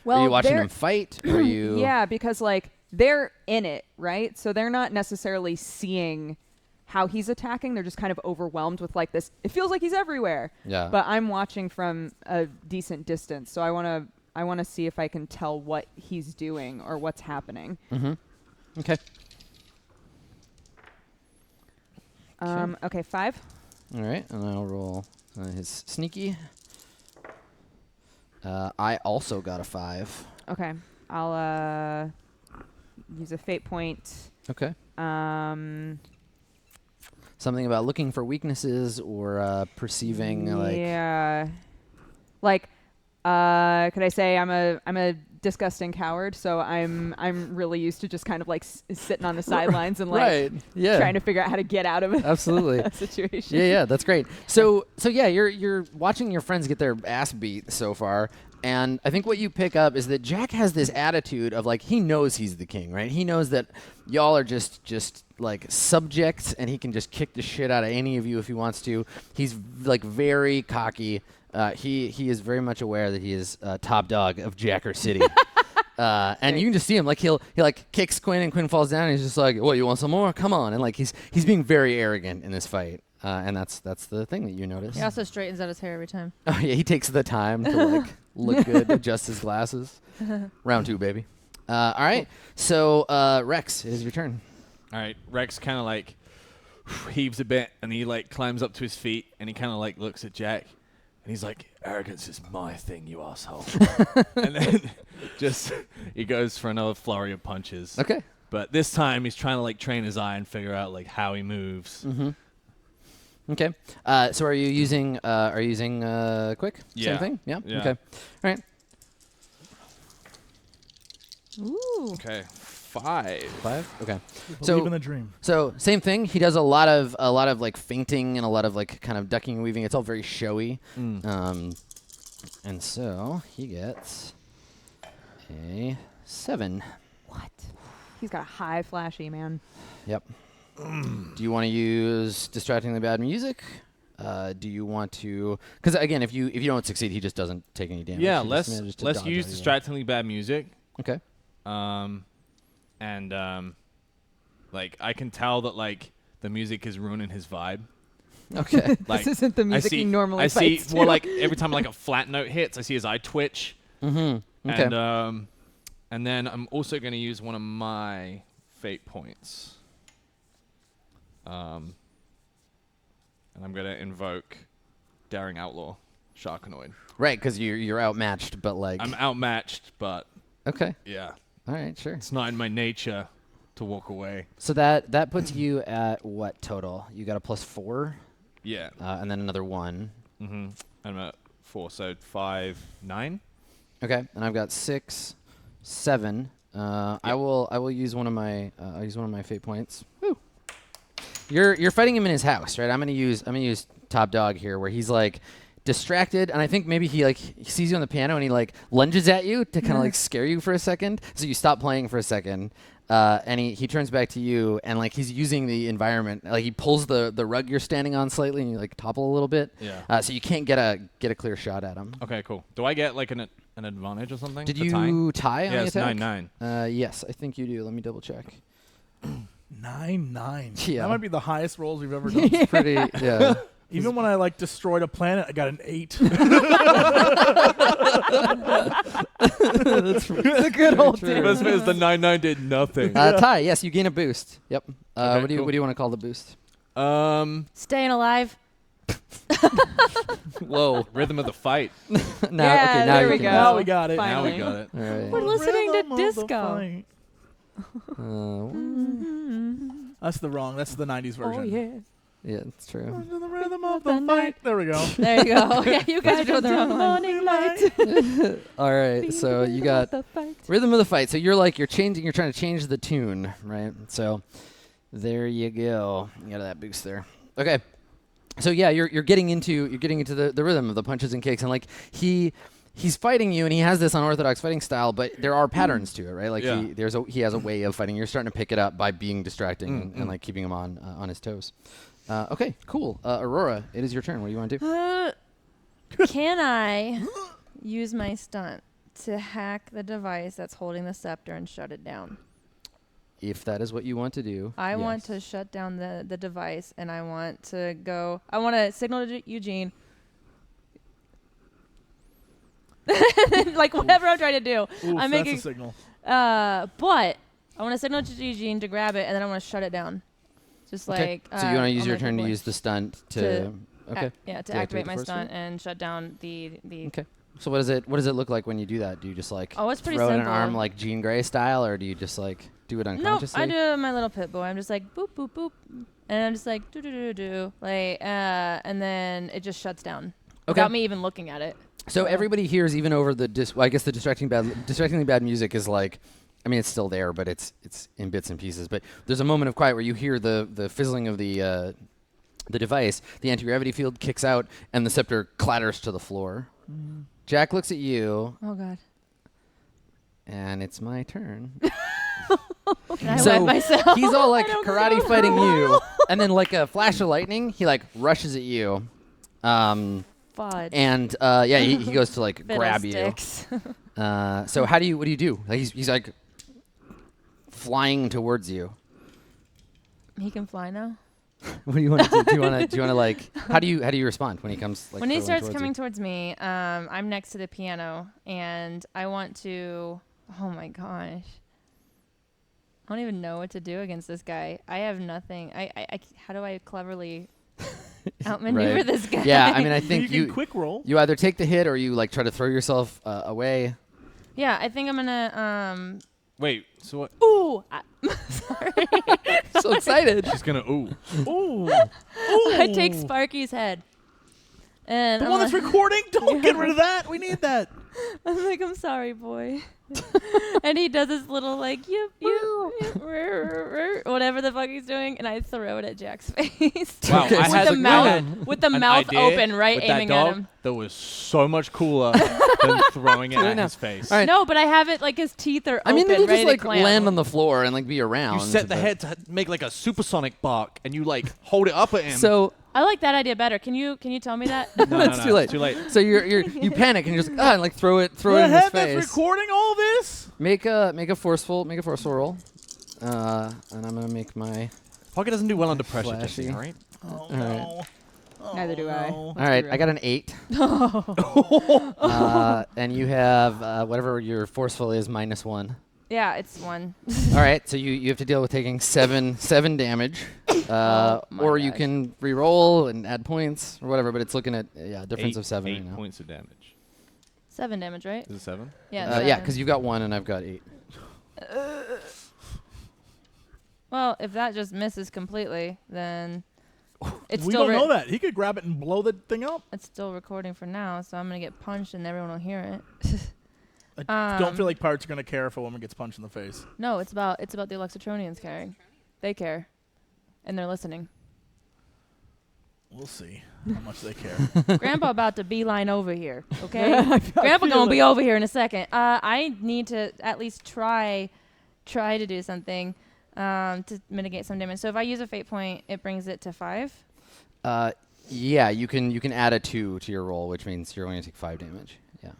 Well, you watching they're- them fight? Or are you? Yeah, because like they're in it, right? So they're not necessarily seeing how he's attacking. They're just kind of overwhelmed with like this. It feels like he's everywhere. Yeah. But I'm watching from a decent distance, so I want to see if I can tell what he's doing or what's happening. Okay. Okay, 5. All right, and I'll roll his sneaky. I also got a 5. Okay, I'll use a fate point. Okay. Something about looking for weaknesses or perceiving like. Yeah. Like, could I say I'm a disgusting coward, so I'm really used to just kind of like sitting on the sidelines and like Right. Yeah. trying to figure out how to get out of Absolutely. a situation. Yeah, that's great. So yeah, you're watching your friends get their ass beat so far, And I think what you pick up is that Jack has this attitude of like he knows he's the king, right? He knows that y'all are just like subjects, and he can just kick the shit out of any of you if he wants to. He's like very cocky. He is very much aware that he is top dog of Jacker City. And you can just see him like he like kicks Quinn, and Quinn falls down, and he's just like, "What, you want some more? Come on!" And like he's being very arrogant in this fight. And that's the thing that you notice. He also straightens out his hair every time. Oh yeah, he takes the time to like look good, adjust his glasses. Round 2, baby. All right, so Rex, it is your turn. All right, Rex kind of like heaves a bit, and he like climbs up to his feet, and he kind of like looks at Jack, and he's like, "Arrogance is my thing, you asshole." And then just he goes for another flurry of punches. Okay. But this time he's trying to like train his eye and figure out like how he moves. Mm-hmm. Okay. So are you using quick? Yeah. Same thing? Yeah? Yeah. Okay. All right. Ooh. Okay, 5. 5? Okay. Believe in the dream. So same thing. He does a lot of like feinting and a lot of like kind of ducking and weaving. It's all very showy. And so he gets a 7. What? He's got a high flashy, man. Yep. Do you want to use distractingly bad music? Do you want to? Because again, if you don't succeed, he just doesn't take any damage. Yeah, He let's just manages to let's dodge use out of you. distractingly bad music. Okay. Like I can tell that like the music is ruining his vibe. Okay. Like This isn't the music he normally I see fights well to. like every time like a flat note hits, I see his eye twitch. Mm-hmm. Okay. And then I'm also going to use one of my fate points. And I'm going to invoke Daring Outlaw, Sharkanoid. Right, because you're outmatched, but like. I'm outmatched, but Okay. yeah, All right. Sure. it's not in my nature to walk away. So that puts you at what total? You got a +4, Yeah. and then another 1. Mm-hmm. I'm at 4, so 5, 9. Okay. And I've got 6, 7. I will use one of my I'll use one of my fate points. Woo. You're fighting him in his house, right? I'm gonna use top dog here, where he's like distracted, and I think maybe he sees you on the piano and he like lunges at you to kind of like scare you for a second. So you stop playing for a second, and he turns back to you, and like he's using the environment, like he pulls the rug you're standing on slightly, and you like topple a little bit. Yeah. So you can't get a clear shot at him. Okay, cool. Do I get like an advantage or something? Did for you tying? tie on Yeah, the it's attack? 9-9. Yes, I think you do. Let me double check. 9-9. Yeah. That might be the highest rolls we've ever done. It's pretty. Yeah. Even when I like destroyed a planet, I got an 8. It's a good old true. days. Best part is the 9-9 did nothing. Tie. Yes, you gain a boost. Yep. Okay, what do you cool. want to call the boost? Staying alive. Whoa. Rhythm of the fight. Now, Yeah, okay, now there you we can. go. Now we got it. Now we Finally. got it. All right. We're listening to Rhythm of the disco. fight. That's the 90s version. Oh yeah. Yeah, it's true. Under the rhythm of the fight. There we go. There you go. Yeah, you guys are doing the wrong one. Morning light. All right, so you got rhythm of the fight. So you're trying to change the tune, right? So there you go. You got that boost there. Okay. So yeah, you're getting into the rhythm of the punches and kicks, and like he's fighting you, and he has this unorthodox fighting style, but there are patterns to it, right? Like Yeah. he has a way of fighting. You're starting to pick it up by being distracting and like keeping him on his toes. Okay, cool. Aurora, it is your turn. What do you want to do? Can I use my stunt to hack the device that's holding the scepter and shut it down? If that is what you want to do. I want yes. to shut down the device, and I want to signal to Eugene. Like whatever I'm trying to do. Oof, I'm that's making a signal. but I want to signal to Eugene to grab it, and then I want to shut it down. Just Okay. like So you want to use on your my turn to keyboard. use the stunt to okay. To Deactivate activate the my force stunt field? and shut down the Okay. So what does it look like when you do that? Do you just like Oh, it's pretty throw in an simple. arm like Jean Grey style, or do you just like do it No, unconsciously? I do my little pit boy. I'm just like boop boop boop, and I'm just like do do do do like and then it just shuts down without me even looking at it. So everybody hears even over the I guess the distractingly bad music is like, I mean it's still there, but it's in bits and pieces. But there's a moment of quiet where you hear the fizzling of the device. The anti-gravity field kicks out, and the scepter clatters to the floor. Jack looks at you, Oh God. and it's my turn. And I So, wet myself. He's all like I don't karate know. fighting you, and then like a flash of lightning, he like rushes at you. Fudge. And he goes to like grab you. Fiddlesticks. So what do you do? Like, he's like flying towards you. He can fly now. What do you want to do? Do you want to like? How do you respond when he comes? Like, When he hurtling starts towards coming you? towards me, I'm next to the piano, and I want to. Oh my gosh. I don't even know what to do against this guy. I have nothing. How do I cleverly outmaneuver Right. this guy? Yeah, I mean, I think you can quick roll. you either take the hit or you like try to throw yourself away. Yeah, I think I'm gonna. Wait, so what? Ooh. Sorry. So excited. She's gonna ooh. Ooh. I take Sparky's head. And The I'm one that's like, recording? Don't get rid of that. We need that. I'm like, I'm sorry, boy. And he does this little like, whatever the fuck he's doing, and I throw it at Jack's face. Wow, Okay, I so had with the mouth, an with the idea mouth open, right, with that aiming dog at him. that was so much cooler than throwing it Do it at now. his face. All right. No, but I have it like his teeth are I mean, open, it'll ready just to like clam. land on the floor and like be around. You set the but- head to make like a supersonic bark, and you like hold it up at him. So I like that idea better. Can you tell me that? no, it's too late. It's too late. So you panic and you're just and like throw it The in his head that's face. recording all this? Make a forceful roll. And I'm gonna make my. Pokket doesn't do well under pressure, Flashy. Jesse, all right? Oh, right. no. Neither do I. no. All right, I got an 8. And you have whatever your forceful is -1. Yeah, it's 1. All right, so you have to deal with taking 7 damage, Oh my or you gosh. can re-roll and add points or whatever. But it's looking at difference of 7 Eight right now. points of damage. 7 damage, right? Is it 7? Yeah. Yeah, 7. because you've got 1 and I've got 8. Well, if that just misses completely, then it's We still don't know that. He could grab it and blow the thing up. it's still recording for now, so I'm gonna get punched and everyone will hear it. I don't feel like pirates are going to care if a woman gets punched in the face. No, it's about the Alexatronians caring. They care, and they're listening. We'll see how much they care. Grandpa about to beeline over here, okay? Grandpa gonna be over here in a second. I need to at least try to do something to mitigate some damage. So if I use a fate point, it brings it to 5. Yeah, you can add a 2 to your roll, which means you're going to take 5 damage. Yeah,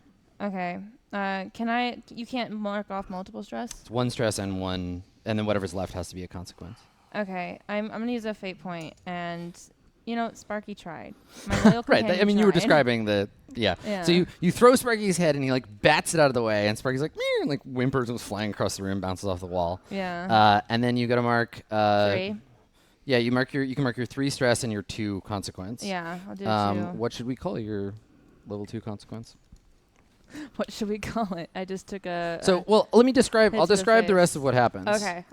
Okay. You can't mark off multiple stress? it's 1 stress and 1, and then whatever's left has to be a consequence. Okay. I'm gonna use a fate point, and Sparky tried. My loyal Right. companion I mean, you were tried. describing the Yeah. So you throw Sparky's head and he like bats it out of the way, and Sparky's like "Meow," and like whimpers and was flying across the room, bounces off the wall. Yeah. And then you got to mark 3. Yeah, you can mark your 3 stress and your 2 consequence. Yeah, I'll do 2. What should we call your level 2 consequence? What should we call it? I just took a. So, well, let me describe. hit I'll to the describe the face. rest of what happens. Okay.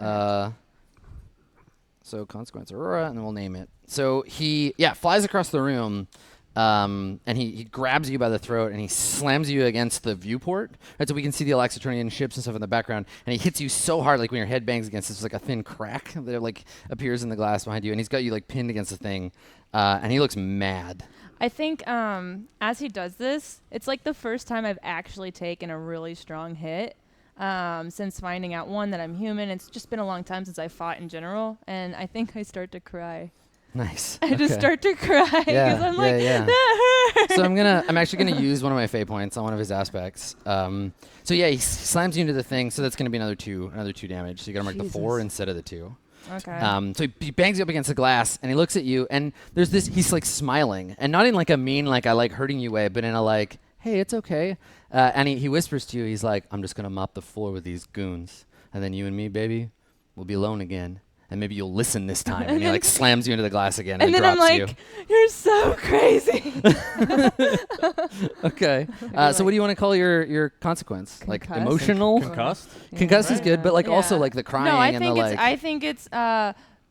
So consequence Aurora, and then we'll name it. So he flies across the room, and he grabs you by the throat and he slams you against the viewport. Right, so we can see the Alexatronian ships and stuff in the background. And he hits you so hard, like when your head bangs against, it's like a thin crack that like appears in the glass behind you. And he's got you like pinned against the thing, and he looks mad. I think as he does this, it's like the first time I've actually taken a really strong hit since finding out, one, that I'm human. It's just been a long time since I fought in general, and I think I start to cry. Nice. I just start to cry because I'm like, that hurt. So I'm actually gonna use one of my fate points on one of his aspects. So yeah, he slams you into the thing. So that's gonna be another two damage. So you gotta mark the 4 instead of the 2. Okay. So he bangs you up against the glass, and he looks at you, and there's this. He's like smiling, and not in like a mean, like I like hurting you way, but in a like, hey, it's okay. And he whispers to you, he's like, I'm just gonna mop the floor with these goons, and then you and me, baby, will be alone again, and maybe you'll listen this time. And he like slams you into the glass again, and and he then I'm drops like, you're so crazy. you. Okay. So what do you want to call your consequence? Like Concussed. emotional? Concussed? Concussed is good, but like also Yeah. like the crying No, I and think the it's like. I think it's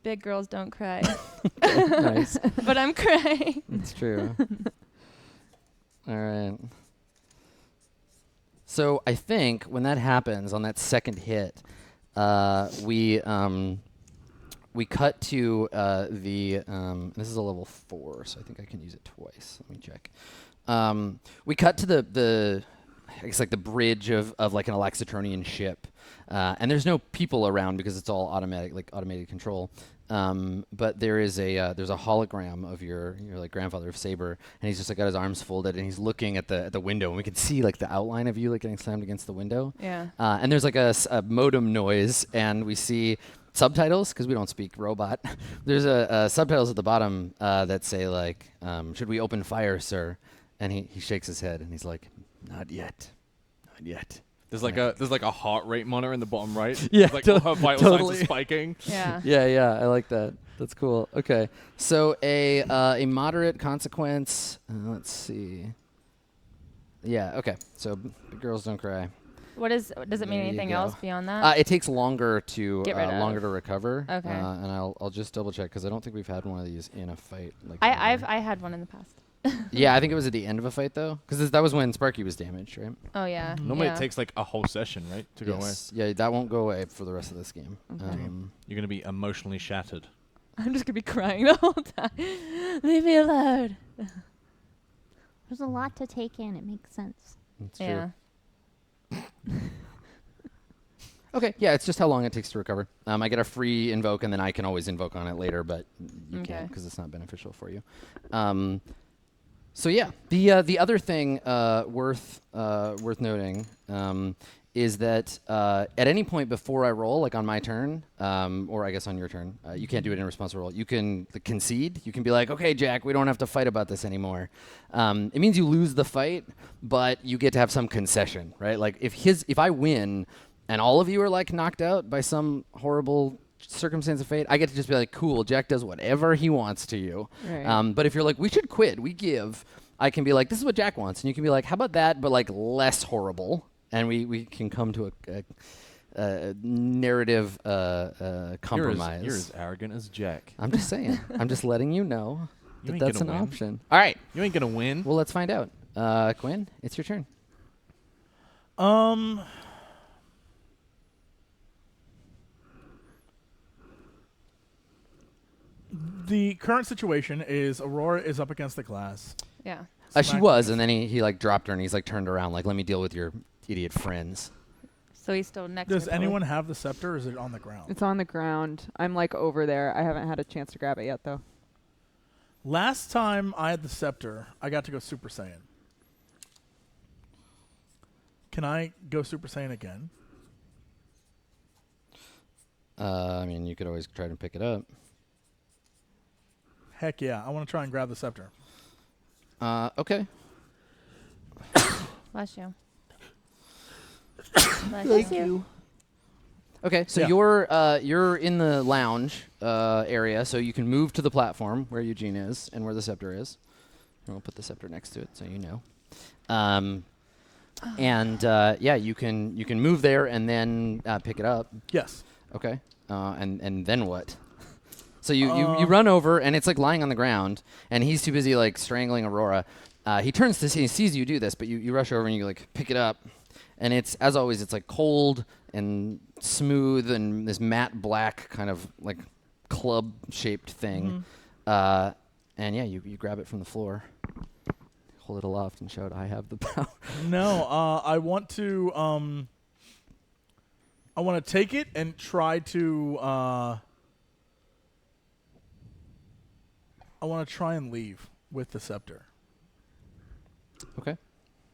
big girls don't cry, Nice. but I'm crying. It's true. All right. So I think when that happens on that second hit, we cut to the. This is a level 4, so I think I can use it twice. Let me check. We cut to the I guess like the bridge of like an Alaxatronian ship, and there's no people around because it's all automated control. But there's a hologram of your like grandfather of Saber, and he's just like got his arms folded, and he's looking at the window, and we can see like the outline of you like getting slammed against the window. Yeah. And there's like a modem noise, and we see subtitles because we don't speak robot. There's a subtitles at the bottom that say like, "Should we open fire, sir?" And he shakes his head, and he's like, "Not yet, not yet." There's like a heart rate monitor in the bottom right. Yeah, like all her vital totally. signs are spiking. Yeah. Yeah, I like that. That's cool. Okay, so a moderate consequence. Let's see. Yeah. Okay. So big girls don't cry. Does it mean There you anything go. else beyond that? It takes longer to Get rid of. recover. Okay. And I'll just double check because I don't think we've had one of these in a fight. Like I had one in the past. Yeah, I think it was at the end of a fight though, because that was when Sparky was damaged, right? Oh yeah. Normally yeah. it takes like a whole session, right, to go away. Yes. Yeah, that won't go away for the rest of this game. Okay. You're gonna be emotionally shattered. I'm just gonna be crying the whole time. Leave me alone. There's a lot to take in. It makes sense. That's Yeah. true. Okay, yeah, it's just how long it takes to recover. I get a free invoke, and then I can always invoke on it later, but you Okay. can't because it's not beneficial for you. So yeah, the other thing worth noting is that at any point before I roll, like on my turn, or I guess on your turn, you can't do it in response to roll. You can concede. You can be like, okay, Jack, we don't have to fight about this anymore. It means you lose the fight, but you get to have some concession, right? Like if I win, and all of you are like knocked out by some horrible circumstance of fate, I get to just be like, cool, Jack does whatever he wants to you. Right. But if you're like, we should quit, we give, I can be like, this is what Jack wants. And you can be like, how about that, but like less horrible. And we can come to a narrative compromise. You're as arrogant as Jack. I'm just saying. I'm just letting you know You that ain't that's an gonna win. option. All right. You ain't gonna win. Well, let's find out. Quinn, it's your turn. The current situation is Aurora is up against the glass. Yeah. She Smack- was, and then he like dropped her, and he's like turned around, like, let me deal with your idiot friends. So he's still next. Does to her. anyone have the scepter, or is it on the ground? It's on the ground. I'm like over there. I haven't had a chance to grab it yet though. Last time I had the scepter, I got to go Super Saiyan. Can I go Super Saiyan again? I mean, you could always try to pick it up. Heck yeah, I want to try and grab the scepter. Okay. Bless you. Bless you. Okay, so Yeah. you're in the lounge area, so you can move to the platform where Eugene is and where the scepter is. And we'll put the scepter next to it so you know. And yeah, you can move there and then pick it up. Yes. Okay. And then what? So you run over, and it's like lying on the ground, and he's too busy like strangling Aurora. He turns to see, he sees you do this, but you rush over and you like pick it up, and it's, as always, it's like cold and smooth and this matte black kind of like club shaped thing. And yeah, you grab it from the floor, hold it aloft, and shout, "I have the power." No, I want to take it and try to I want to try and leave with the scepter. Okay.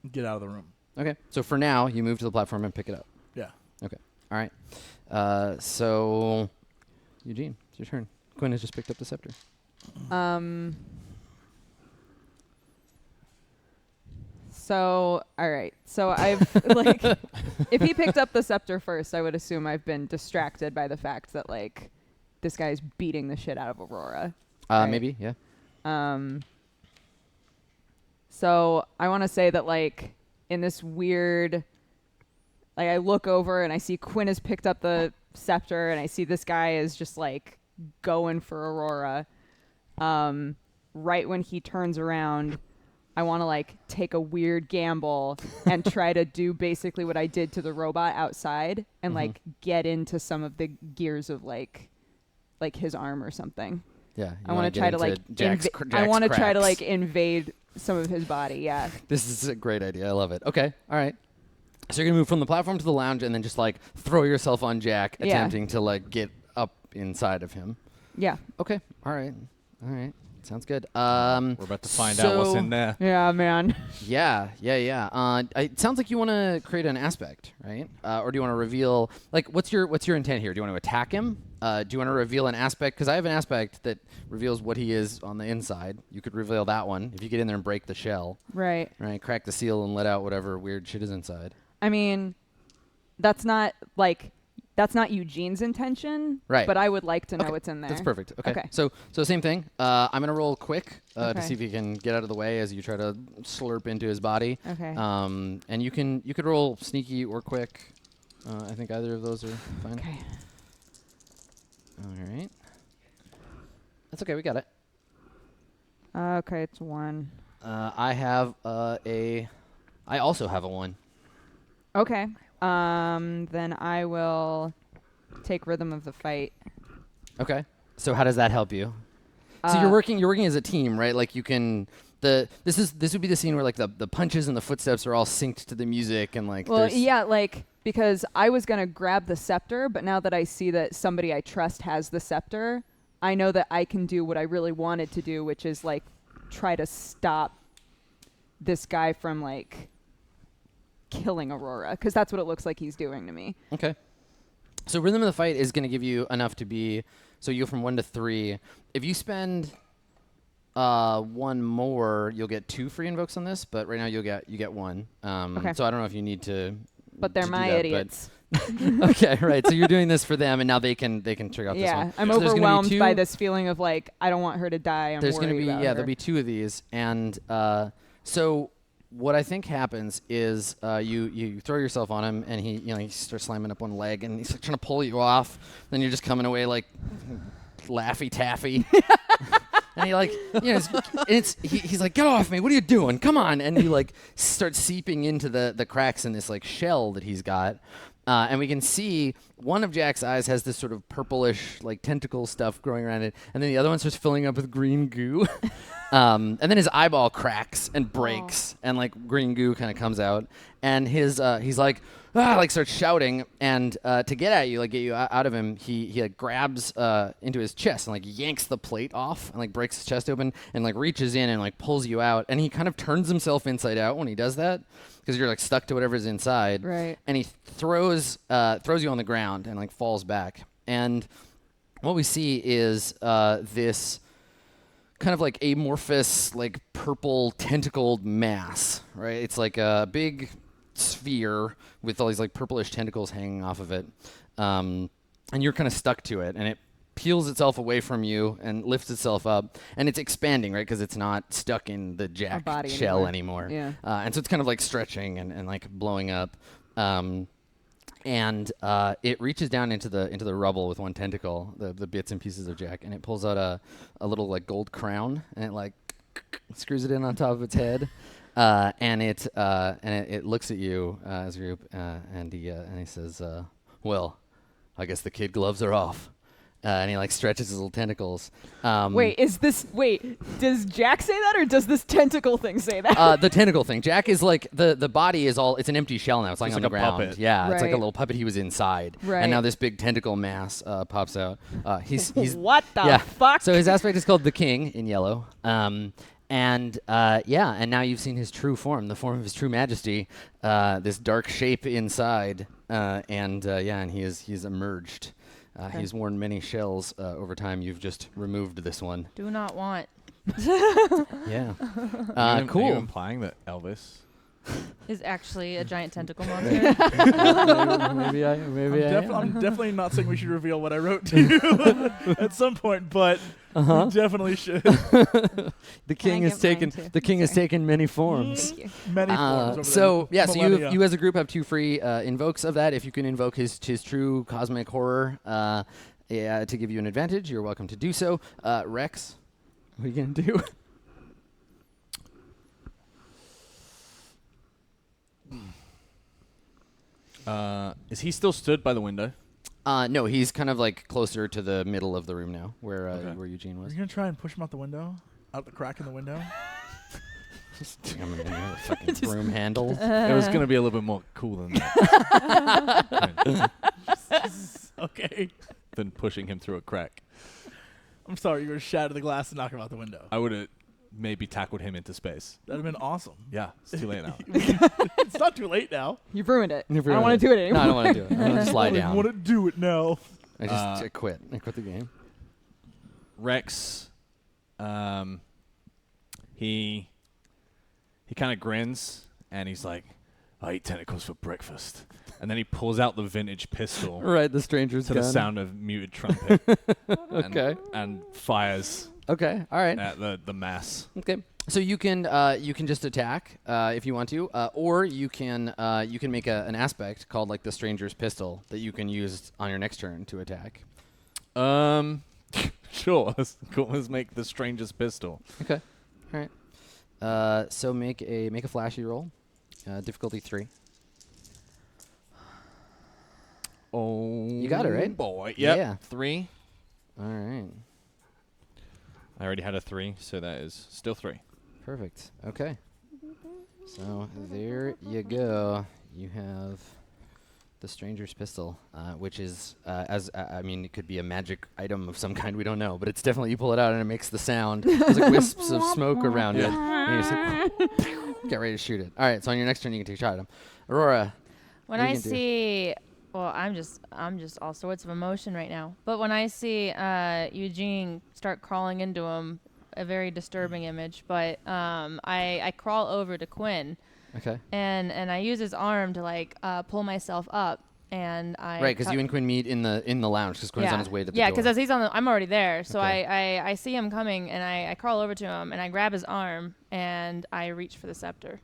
Get out of the room. Okay. So for now, you move to the platform and pick it up. Yeah. Okay. All right. So Eugene, it's your turn. Quinn has just picked up the scepter. So, all right. So I've like, if he picked up the scepter first, I would assume I've been distracted by the fact that like this guy's beating the shit out of Aurora. Right. Maybe. Yeah. So I want to say that like in this weird, like I look over and I see Quinn has picked up the scepter and I see this guy is just like going for Aurora. Right when he turns around, I want to like take a weird gamble and try to do basically what I did to the robot outside and like get into some of the gears of like his arm or something. Yeah. I want to try to like I want to try to like invade some of his body. Yeah. This is a great idea. I love it. Okay. All right. So you're gonna move from the platform to the lounge and then just like throw yourself on Jack, Yeah. attempting to like get up inside of him. Yeah. Okay. All right. Sounds good. We're about to find out what's in there. Yeah, man. Yeah. It sounds like you want to create an aspect, right? Or do you want to reveal? Like, what's your intent here? Do you want to attack him? Do you want to reveal an aspect? Because I have an aspect that reveals what he is on the inside. You could reveal that one if you get in there and break the shell. Right. Right. Crack the seal and let out whatever weird shit is inside. I mean, that's not Eugene's intention. Right. But I would like to know Okay. what's in there. That's perfect. Okay. Okay. So same thing. I'm gonna roll quick to Okay. see if you can get out of the way as you try to slurp into his body. Okay. And you could roll sneaky or quick. I think either of those are fine. Okay. All right. That's okay. We got it. Okay, it's 1. I have I also have a 1. Okay. Then I will take rhythm of the fight. Okay. So how does that help you? So you're working as a team, right? Like you can this would be the scene where like the punches and the footsteps are all synced to the music and like Well, yeah, like because I was gonna grab the scepter, but now that I see that somebody I trust has the scepter, I know that I can do what I really wanted to do, which is like try to stop this guy from like killing Aurora, because that's what it looks like he's doing to me. Okay. So rhythm of the fight is going to give you enough to be, so you go from 1 to 3. If you spend 1 more, you'll get 2 free invokes on this, but right now you get 1. Okay. So I don't know if you need to. But they're to do my that, idiots. Okay, right. So you're doing this for them, and now they can trigger out this one. Yeah, I'm So there's gonna be overwhelmed 2 by this feeling of like I don't want her to die. I'm There's worried going to be about her. there'll be 2 of these, and so what I think happens is you throw yourself on him, and he starts slamming up one leg, and he's like trying to pull you off. Then you're just coming away like Laffy Taffy. And he like, he's like, get off me! What are you doing? Come on! And you like start seeping into the cracks in this like shell that he's got, and we can see one of Jack's eyes has this sort of purplish like tentacle stuff growing around it, and then the other one starts filling up with green goo, and then his eyeball cracks and breaks, and like green goo kind of comes out, and he's like starts shouting, and to get at you, like get you out of him, he like grabs into his chest and like yanks the plate off and like breaks his chest open and like reaches in and like pulls you out, and he kind of turns himself inside out when he does that because you're like stuck to whatever's inside, Right. and he throws you on the ground and like falls back, and what we see is this kind of like amorphous like purple tentacled mass, right? It's like a big sphere with all these like purplish tentacles hanging off of it, and you're kind of stuck to it, and it peels itself away from you and lifts itself up, and it's expanding, right? Because it's not stuck in the Jack body shell anymore. Yeah. And so it's kind of like stretching and like blowing up, and it reaches down into the rubble with one tentacle, the bits and pieces of Jack, and it pulls out a little like gold crown, and it like screws it in on top of its head. And it looks at you as a group, and he says, "Well, I guess the kid gloves are off." And he like stretches his little tentacles. Wait, does Jack say that, or does this tentacle thing say that? The tentacle thing. Jack is like the body is all. It's an empty shell now. It's lying on like the a ground. puppet. Yeah, it's like a Right. little puppet he was inside. Right. And now this big tentacle mass pops out. He's What the fuck? So his aspect is called the King in yellow. And now you've seen his true form, the form of his true majesty, this dark shape inside, and he's emerged. He's worn many shells over time. You've just removed this one. Do not want. Yeah. Are Cool. you implying that Elvis? Is actually a giant tentacle monster. maybe I am. I'm definitely not saying we should reveal what I wrote to you at some point, but we definitely should. The Can king I has get mine taken too? the king has taken many forms. Many forms over So the yeah, so millennia. you as a group have 2 free invokes of that. If you can invoke his true cosmic horror to give you an advantage, you're welcome to do so. Rex, what are you gonna do? Is he still stood by the window? No, he's kind of like closer to the middle of the room now, where where Eugene Are was. you gonna try and push him out the window? Out the crack in the window? I'm in the fucking broom handle. It was gonna be a little bit more cool than that. Okay. Than pushing him through a crack. I'm sorry, you're gonna shatter the glass and knock him out the window. I would have maybe tackled him into space. That'd have been awesome. Yeah, it's too late now. It's not too late now. You've ruined it. You've I don't want ruined to do it No, anymore. I don't want to do it. I'm gonna slide I down. want to do it now. I quit. I quit the game. Rex, he kind of grins and he's like, "I eat tentacles for breakfast," and then he pulls out the vintage pistol Right, the stranger's to gun. the sound of muted trumpet. Okay. and fires Okay. All right. at the mass. Okay. So you can just attack if you want to, or you can make an aspect called like the stranger's pistol that you can use on your next turn to attack. Sure. Let's make the stranger's pistol. Okay. All right. So make a flashy roll. Difficulty 3. Oh, You got it, right? boy. Yep. Yeah. 3. All right. I already had a 3, so that is still 3. Perfect. Okay. So there you go. You have the stranger's pistol, which is I mean, it could be a magic item of some kind. We don't know, but it's definitely, you pull it out and it makes the sound. There's like wisps of smoke around it. And you just like, get ready to shoot it. All right. So on your next turn, you can take a shot at him. Aurora. When What are I you gonna do? see, well, I'm just all sorts of emotion right now. But when I see Eugene start crawling into him, a very disturbing image. But I crawl over to Quinn, Okay. and I use his arm to like pull myself up, and I Right, because you and Quinn meet in the lounge because Quinn's on his way to the door. yeah, because as he's I'm already there, so Okay. I see him coming, and I crawl over to him, and I grab his arm, and I reach for the scepter.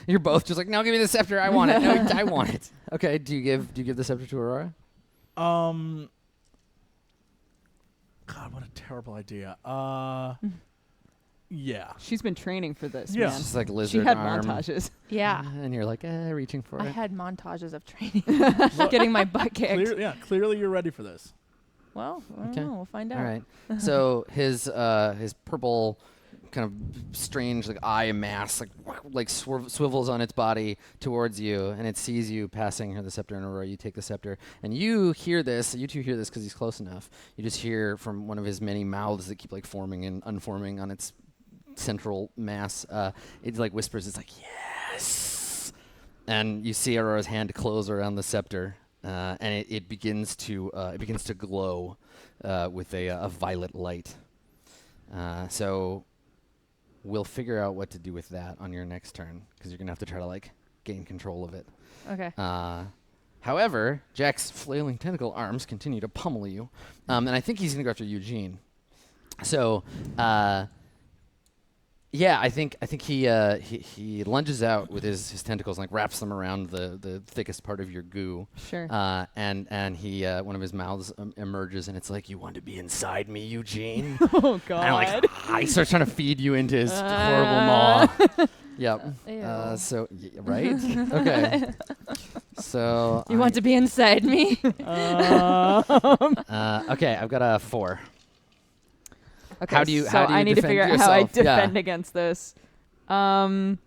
You're both just like, no, give me the scepter. I want it. No, I want it. Okay. Do you give the scepter to Aurora? God, what a terrible idea. Yeah. She's been training for this, Yeah. It's man. just like She lizard had arm. montages. Yeah. And you're like, reaching for I it. had montages of training, getting my butt kicked. Clearly you're ready for this. Well, I don't Okay. know. We'll find out. All right. So his purple kind of strange like eye mass like swivels on its body towards you, and it sees you passing her the scepter, and Aurora, you take the scepter, and you hear this. You two hear this because he's close enough. You just hear from one of his many mouths that keep like forming and unforming on its central mass. It like whispers. It's like yes, and you see Aurora's hand close around the scepter, and it begins to glow with a violet light. So we'll figure out what to do with that on your next turn, because you're gonna have to try to like gain control of it. Okay. However, Jack's flailing tentacle arms continue to pummel you, and I think he's gonna go after Eugene. So, yeah, I think he lunges out with his tentacles and like wraps them around the thickest part of your goo. Sure. And he one of his mouths emerges, and it's like, you want to be inside me, Eugene? Oh God. And like he starts trying to feed you into his horrible maw. Yep. Ew. So right? Okay. So You want to be inside me? okay, I've got a 4. Okay, How do you I need to defend figure out how I yourself? Yeah. defend against this. I'm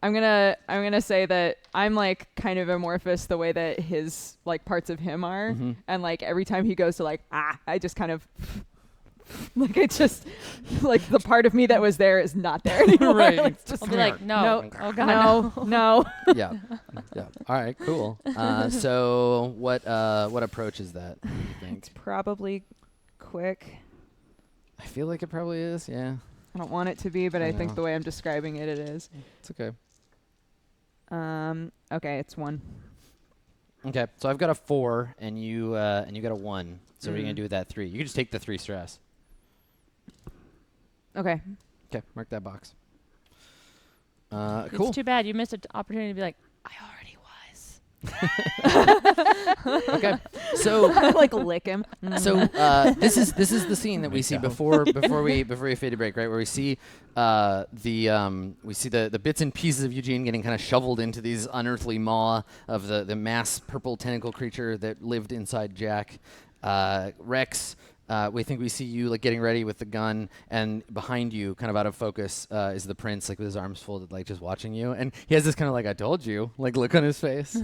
gonna say that I'm like kind of amorphous the way that his like parts of him are, Mhm. and like every time he goes to like I just kind of like it just like the part of me that was there is not there anymore. Right. Like, it's just I'll be like, no. No. Oh God, no, no. Yeah. Yeah. All right. Cool. So what approach is that? What do you think? It's probably quick. I feel like it probably is. Yeah. I don't want it to be, but I I think know. the way I'm describing it, it is. It's okay. Okay, it's 1. Okay. So I've got a 4, and you got a 1. So what are you gonna Mhm. do with that 3? You can just take the 3 stress. Okay. Okay. Mark that box. It's Cool. too bad you missed an opportunity to be like, I already was. Okay, so like lick him. so this is the scene that we see before we fade to break, right? Where we see the bits and pieces of Eugene getting kind of shoveled into these unearthly maw of the mass purple tentacle creature that lived inside Jack. Rex, we think we see you like getting ready with the gun, and behind you, kind of out of focus, is the prince, like with his arms folded, like just watching you, and he has this kind of like "I told you" like look on his face.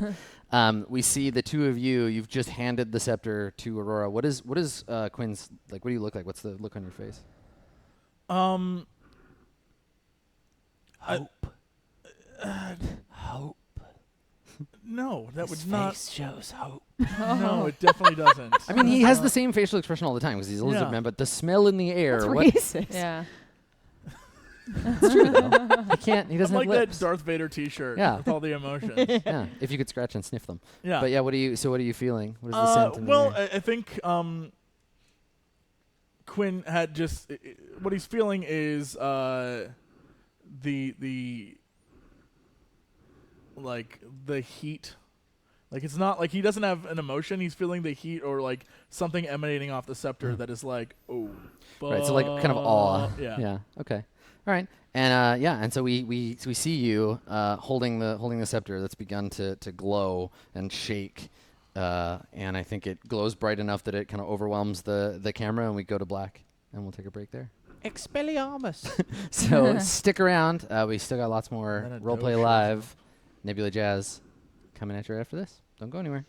We see the two of you. You've just handed the scepter to Aurora. What is Quinn's like? What do you look like? What's the look on your face? Hope. Hope. No, that His would not. face shows hope. No, it definitely doesn't. I mean, he has the same facial expression all the time because he's a lizard Yeah. man, but the smell in the air. That's What? racist. Yeah. It's true though. He can't. He I'm doesn't like have that lips. Darth Vader T-shirt Yeah. with all the emotions. Yeah. If you could scratch and sniff them. Yeah. But yeah, what are you feeling? What is the scent in the well, air? I think Quinn had just what he's feeling is the like the heat. Like it's not like he doesn't have an emotion. He's feeling the heat or like something emanating off the scepter that is like, oh, Right, so like kind of awe. Yeah. Yeah. Okay. All right. And and so we see you holding the scepter that's begun to glow and shake, and I think it glows bright enough that it kind of overwhelms the camera, and we go to black, and we'll take a break there. Expelliarmus. So stick around. We still got lots more And a Roleplay dope Live, Nebula Jazz coming at you right after this. Don't go anywhere.